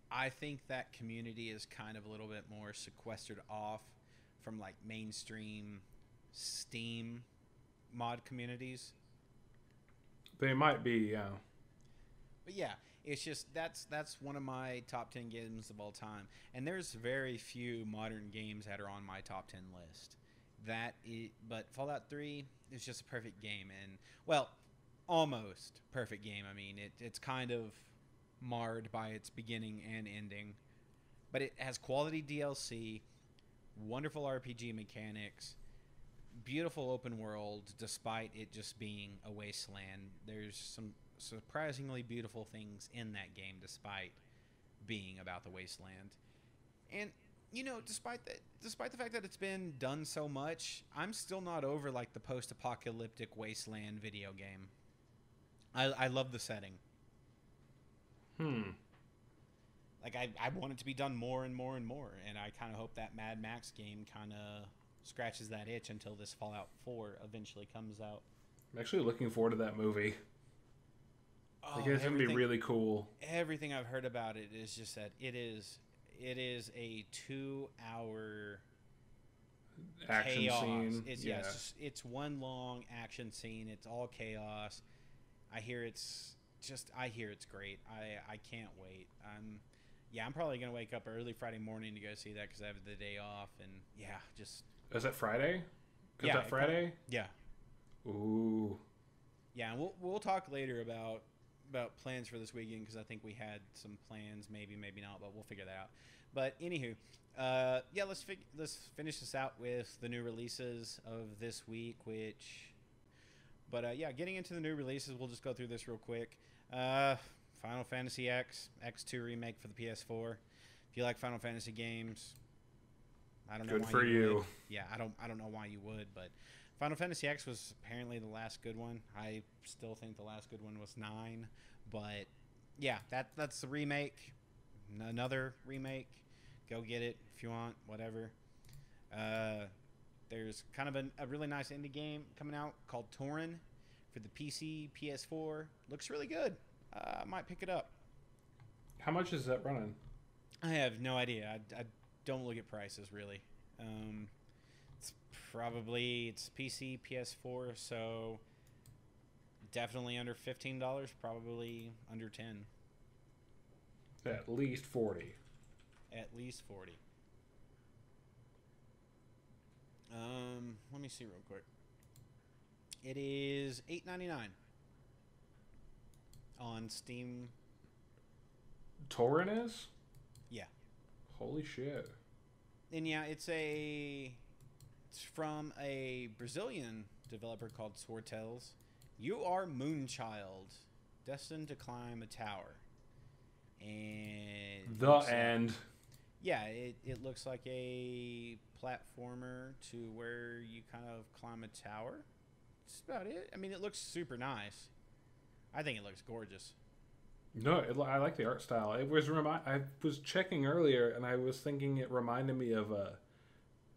I think that community is kind of a little bit more sequestered off from, like, mainstream Steam mod communities. They might be, yeah. But yeah, it's just that's one of my top 10 games of all time, and there's very few modern games that are on my top 10 list. But Fallout 3 is just a perfect game, and well, almost perfect game. I mean, it's kind of marred by its beginning and ending, but it has quality DLC, wonderful RPG mechanics, beautiful open world despite it just being a wasteland. There's some surprisingly beautiful things in that game despite being about the wasteland. And you know, despite the fact that it's been done so much, I'm still not over like the post-apocalyptic wasteland video game. I love the setting. Like, I want it to be done more and more and more, and I kind of hope that Mad Max game kind of scratches that itch until this Fallout 4 eventually comes out. I'm actually looking forward to that movie. Oh, like, it's going to be really cool. Everything I've heard about it is just that it is a 2-hour action chaos. Scene. It's one long action scene. It's all chaos. I hear it's great. I can't wait. I'm probably gonna wake up early Friday morning to go see that because I have the day off, and just. Is that Friday? Is that Friday? Yeah. Ooh. Yeah, and we'll talk later about plans for this weekend because I think we had some plans, maybe not, but we'll figure that out. But anywho, let's finish this out with the new releases of this week. Getting into the new releases, we'll just go through this real quick. Final Fantasy X2 remake for the PS4. If you like Final Fantasy games, I don't know. Good for you. Yeah, I don't know why you would, but Final Fantasy X was apparently the last good one. I still think the last good one was 9, but yeah, that's the remake. Another remake. Go get it if you want, whatever. There's kind of a really nice indie game coming out called Torin for the PC, PS4. Looks really good. I might pick it up. How much is that running? I have no idea. I don't look at prices, really. It's PC, PS4, so definitely under $15, probably under 10. At least 40. At least 40. Let me see real quick. It is $8.99 on Steam. Torin is? Yeah. Holy shit. And yeah, it's from a Brazilian developer called Swordtales. You are Moonchild destined to climb a tower. And the end. Yeah, it looks like a platformer to where you kind of climb a tower. That's about it. I mean, it looks super nice. I think it looks gorgeous. No, I like the art style. I was checking earlier, and I was thinking it reminded me of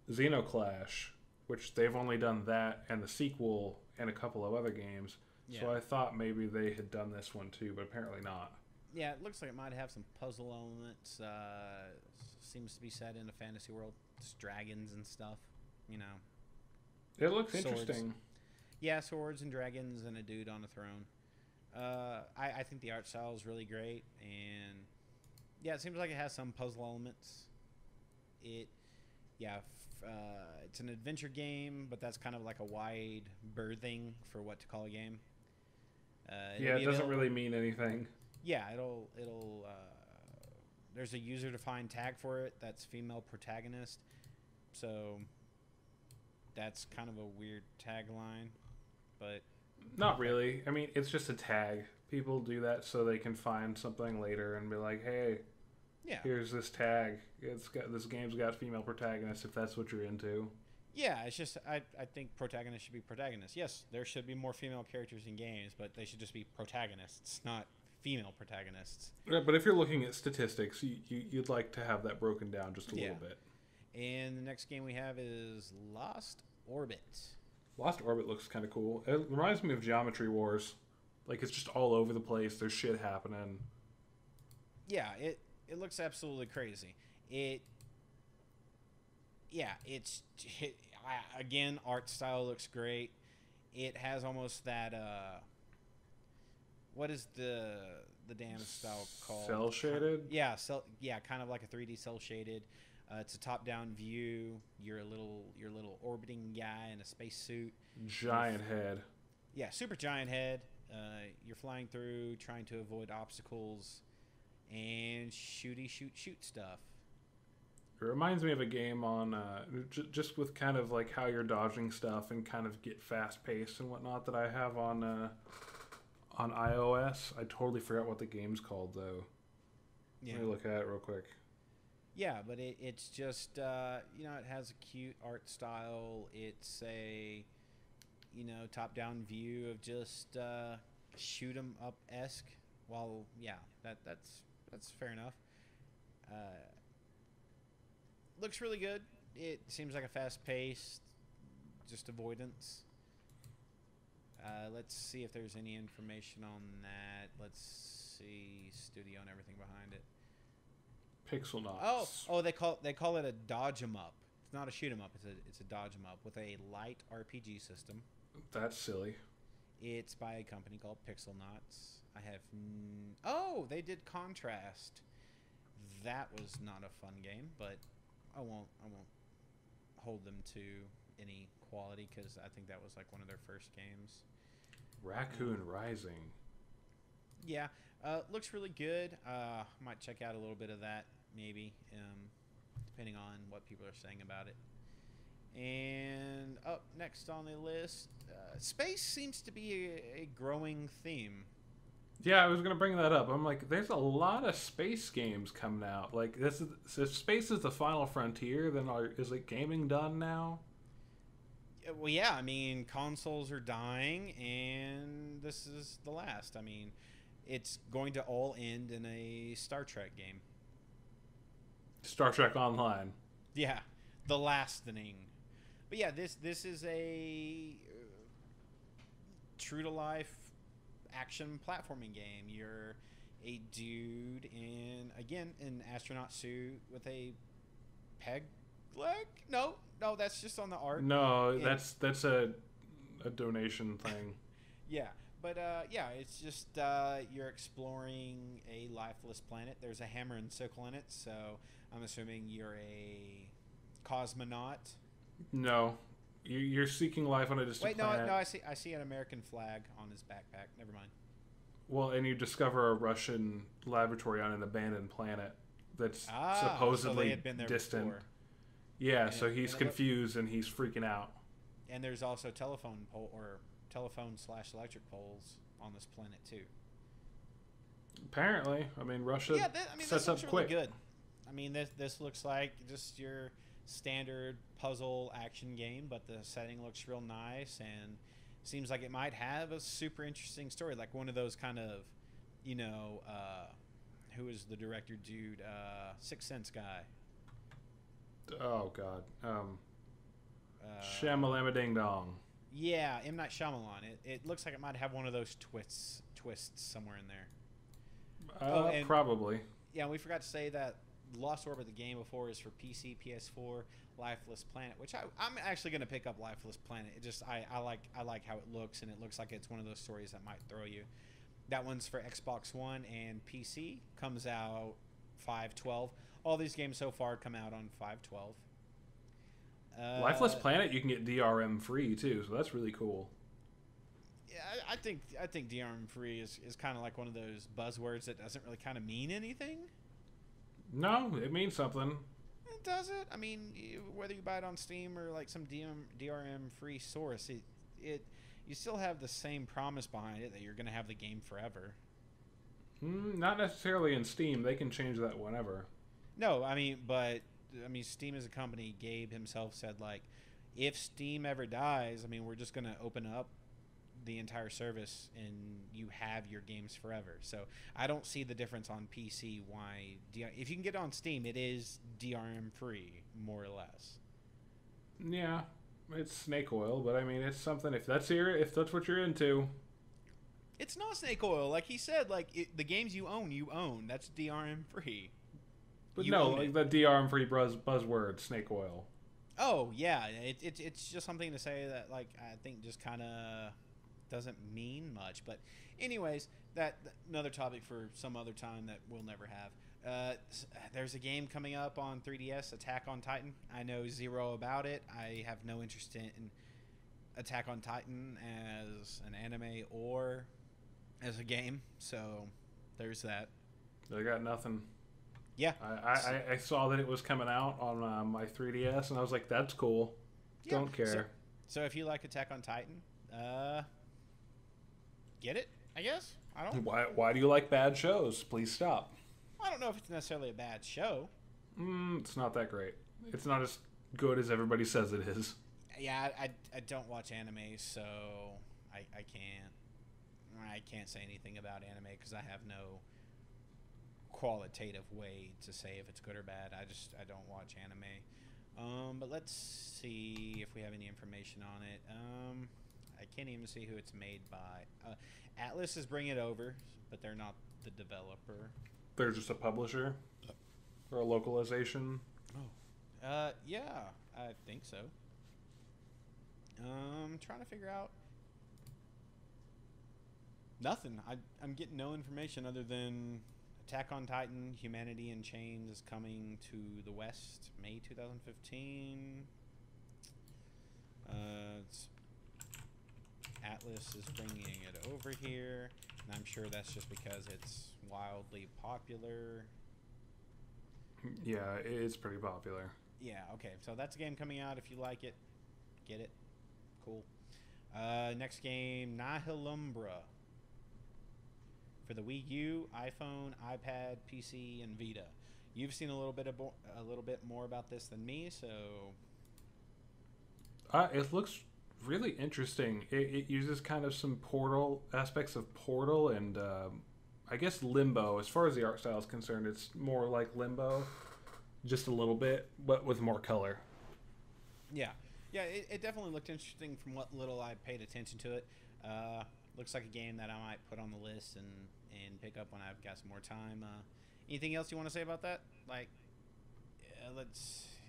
Xenoclash, which they've only done that and the sequel and a couple of other games. Yeah. So I thought maybe they had done this one too, but apparently not. Yeah, it looks like it might have some puzzle elements. Seems to be set in a fantasy world. It's dragons and stuff, you know. It looks swords. Interesting. Yeah, swords and dragons and a dude on a throne. I think the art style is really great, and yeah, it seems like it has some puzzle elements. It's an adventure game, but that's kind of like a wide berthing for what to call a game. It doesn't really mean anything. Yeah, it'll there's a user-defined tag for it that's female protagonist, so that's kind of a weird tagline, but not really. I mean, it's just a tag. People do that so they can find something later and be like, hey, here's this tag. This game's got female protagonists if that's what you're into. Yeah, it's just I think protagonists should be protagonists. Yes, there should be more female characters in games, but they should just be protagonists, not female protagonists. Yeah, but if you're looking at statistics, you'd like to have that broken down just a little bit. And the next game we have is Lost Orbit. Lost Orbit looks kind of cool. It reminds me of Geometry Wars. Like, it's just all over the place. There's shit happening. Yeah, it looks absolutely crazy. Again, art style looks great. It has almost that what is the damn style called? Cell shaded? Yeah, kind of like a 3D cell shaded. It's a top-down view. You're a little orbiting guy in a spacesuit. Giant head. Yeah, super giant head. You're flying through, trying to avoid obstacles, and shoot stuff. It reminds me of a game on just with kind of like how you're dodging stuff and kind of get fast-paced and whatnot that I have on iOS. I totally forgot what the game's called though. Yeah. Let me look at it real quick. Yeah, but it's just, it has a cute art style. It's a, top-down view of just shoot 'em up-esque. Well, yeah, that's fair enough. Looks really good. It seems like a fast-paced, just avoidance. Let's see if there's any information on that. Let's see studio and everything behind it. Pixel Knots. Oh, they call it a dodge 'em up. It's not a shoot 'em up. It's a dodge 'em up with a light RPG system. That's silly. It's by a company called Pixel Knots. They did Contrast. That was not a fun game, but I won't hold them to any quality because I think that was like one of their first games. Raccoon Rising. Yeah, looks really good. Might check out a little bit of that maybe, depending on what people are saying about it. And up next on the list, space seems to be a growing theme. Yeah, I was going to bring that up. I'm like, there's a lot of space games coming out. Like, if space is the final frontier, then is like gaming done now? Well, yeah. I mean, consoles are dying, and this is the last. I mean, it's going to all end in a Star Trek game. Star Trek Online. Yeah, the last thing. But yeah, this is a true to life action platforming game. You're a dude in an astronaut suit with a peg leg. No, that's just on the art. No, that's a donation thing. Yeah. But, it's just you're exploring a lifeless planet. There's a hammer and sickle in it, so I'm assuming you're a cosmonaut. No. You're seeking life on a distant planet. No, I see an American flag on his backpack. Never mind. Well, and you discover a Russian laboratory on an abandoned planet that's supposedly so they had been there distant. Before. Yeah, so he's confused and he's freaking out. And there's also telephone/electric poles on this planet too. Apparently, I mean, Russia this sets up looks quick. really good. I mean, this looks like just your standard puzzle action game, but the setting looks real nice and seems like it might have a super interesting story, like one of those kind of, you know, who is the director dude, Sixth Sense guy. Oh God, Uh, Shamalama Ding Dong. yeah, M. Night Shyamalan. It looks like it might have one of those twists somewhere in there. And Probably. yeah, we forgot to say that Lost Orbit, the game before, is for PC, PS4, Lifeless Planet, which I'm actually going to pick up Lifeless Planet. It just I like how it looks, and it looks like it's one of those stories that might throw you. That one's for Xbox One and PC. Comes out 5/12. All these games so far come out on 5/12. Lifeless Planet, you can get DRM free too, so that's really cool. Yeah, I think DRM free is kind of like one of those buzzwords that doesn't really kind of mean anything. No, it means something. Does it? I mean, whether you buy it on Steam or like some DRM free source, you still have the same promise behind it that you're going to have the game forever. Not necessarily in Steam. They can change that whenever. No, Steam as a company, Gabe himself said, like, if Steam ever dies, I mean, we're just going to open up the entire service and you have your games forever. So I don't see the difference on PC why if you can get it on Steam, it is DRM free, more or less. Yeah, it's snake oil, but I mean, it's something. If that's what you're into. It's not snake oil, like he said. Like the games you own. That's DRM free. But no, like the DRM free buzzword, snake oil. Oh yeah, it's just something to say that, like, I think just kind of doesn't mean much. But anyways, that another topic for some other time that we'll never have. There's a game coming up on 3DS, Attack on Titan. I know zero about it. I have no interest in Attack on Titan as an anime or as a game. So there's that. I got nothing. Yeah. I saw that it was coming out on my 3DS, and I was like, that's cool. Yeah. Don't care. So if you like Attack on Titan, get it, I guess. I don't. Why do you like bad shows? Please stop. I don't know if it's necessarily a bad show. It's not that great. It's not as good as everybody says it is. Yeah, I don't watch anime, so I can't say anything about anime because I have no qualitative way to say if it's good or bad. I don't watch anime. But let's see if we have any information on it. I can't even see who it's made by. Atlas is bringing it over, but they're not the developer. They're just a publisher or a localization. Oh, yeah, I think so. Trying to figure out nothing. I'm getting no information other than Attack on Titan, Humanity in Chains is coming to the West, May 2015. Atlas is bringing it over here, and I'm sure that's just because it's wildly popular. Yeah, it's pretty popular. Yeah, okay, so that's a game coming out. If you like it, get it. Cool. Next game, Nihilumbra. For the Wii U, iPhone, iPad, PC, and Vita. You've seen a little bit more about this than me, so. It looks really interesting. It uses kind of some aspects of Portal and I guess Limbo. As far as the art style is concerned, it's more like Limbo, just a little bit, but with more color. Yeah, it definitely looked interesting from what little I paid attention to it. Looks like a game that I might put on the list and pick up when I've got some more time. Anything else you want to say about that? Like,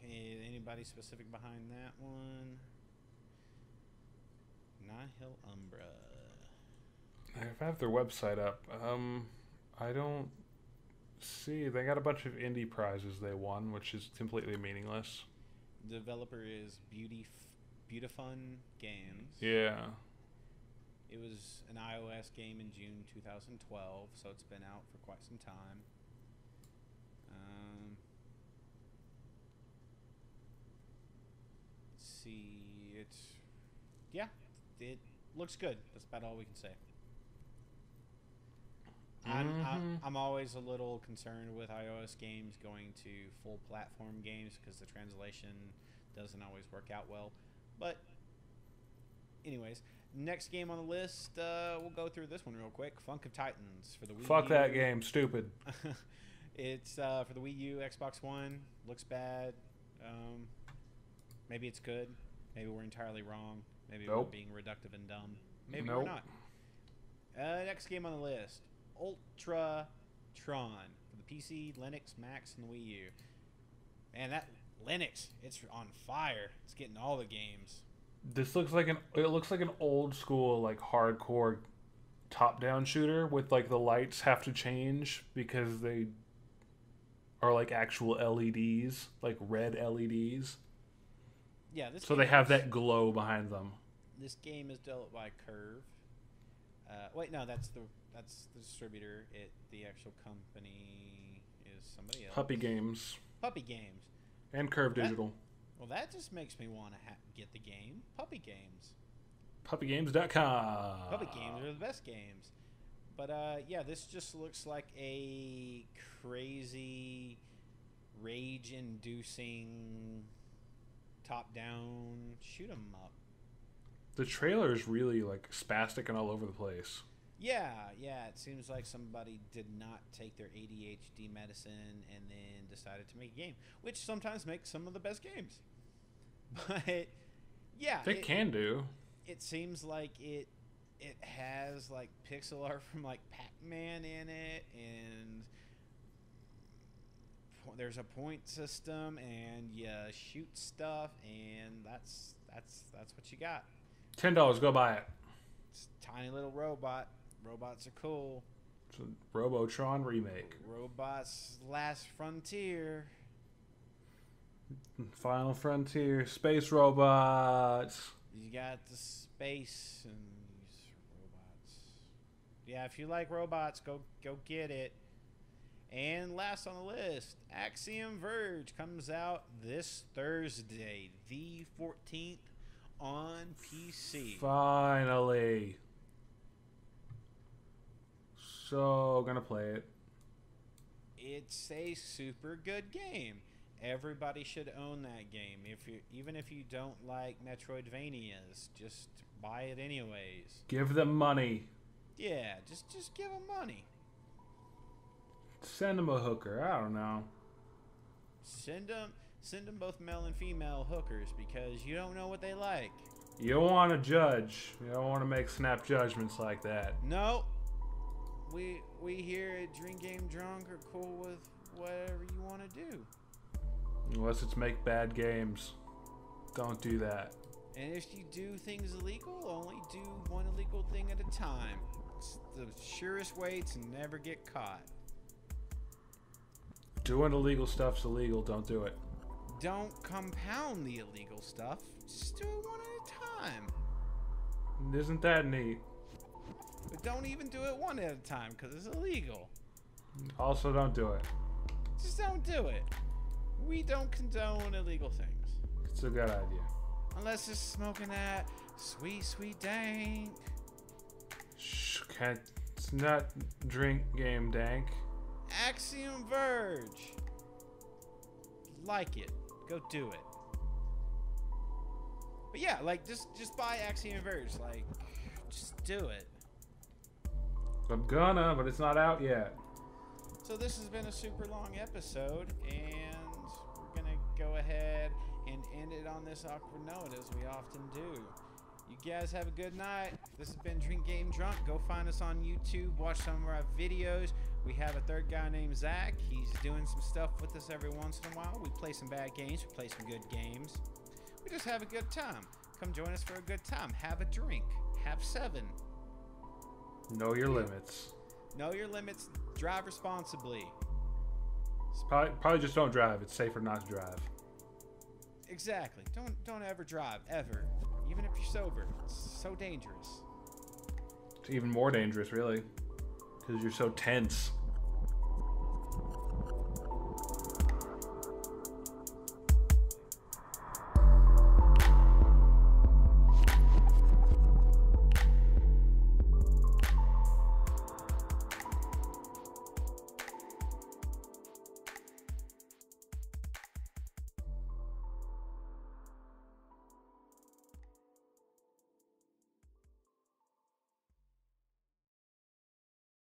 anybody specific behind that one? Nihilumbra. I have their website up. I don't see. They got a bunch of indie prizes they won, which is completely meaningless. Developer is Beautifun Games. Yeah. It was an iOS game in June 2012, so it's been out for quite some time. Let's see, it looks good. That's about all we can say. I'm always a little concerned with iOS games going to full platform games because the translation doesn't always work out well. But anyways, next game on the list, we'll go through this one real quick. Funk of Titans for the Wii U. Fuck that game, stupid. It's for the Wii U, Xbox One. Looks bad. Maybe it's good. Maybe we're entirely wrong. Maybe we're being reductive and dumb. Maybe we're not. Next game on the list, Ultra Tron for the PC, Linux, Macs, and the Wii U. Man, that Linux, it's on fire. It's getting all the games. This looks like an old school like hardcore top-down shooter with like the lights have to change because they are like actual LEDs, like red LEDs. Yeah, so they have that glow behind them. This game is developed by Curve. Wait, no, that's the distributor. The actual company is somebody else. Puppy Games. Puppy Games. And Curve Digital. Well, that just makes me want to get the game. Puppy Games. Puppygames.com. Puppy Games are the best games. But yeah, this just looks like a crazy, rage-inducing, top-down shoot 'em up. The trailer is really like spastic and all over the place. Yeah, it seems like somebody did not take their ADHD medicine and then decided to make a game, which sometimes makes some of the best games. But yeah, they can do. It seems like it has like pixel art from like Pac-Man in it, and there's a point system, and you shoot stuff, and that's what you got. $10, go buy it. It's a tiny little robot. Robots are cool. It's a Robotron remake. Robots Last Frontier. Final Frontier. Space robots. You got the space and these robots. Yeah, if you like robots, go get it. And last on the list, Axiom Verge comes out this Thursday, the 14th, on PC. Finally. So gonna play it. It's a super good game. Everybody should own that game. Even if you don't like Metroidvanias, just buy it anyways. Give them money. Yeah, just give them money. Send them a hooker. I don't know. Send them both male and female hookers because you don't know what they like. You don't want to judge. You don't want to make snap judgments like that. No. We here at Drink Game Drunk are cool with whatever you want to do. Unless it's make bad games. Don't do that. And if you do things illegal, only do one illegal thing at a time. It's the surest way to never get caught. Doing illegal stuff's illegal. Don't do it. Don't compound the illegal stuff. Just do it one at a time. Isn't that neat? But don't even do it one at a time because it's illegal. Also, don't do it. Just don't do it. We don't condone illegal things. It's a good idea. Unless it's smoking that sweet, sweet dank. Shh, it's not Drink Game Dank. Axiom Verge. Like it. Go do it. But yeah, like just buy Axiom Verge. Like, just do it. I'm gonna, but it's not out yet. So this has been a super long episode, and we're gonna go ahead and end it on this awkward note as we often do. You guys have a good night. This has been Drink Game Drunk. Go find us on YouTube. Watch some of our videos. We have a third guy named Zach. He's doing some stuff with us every once in a while. We play some bad games. We play some good games. We just have a good time. Come join us for a good time. Have a drink. Have 7. Know your limits. Know your limits. Drive responsibly. Probably just don't drive. It's safer not to drive. Exactly. Don't ever drive, ever. Even if you're sober. It's so dangerous. It's even more dangerous, really. Because you're so tense.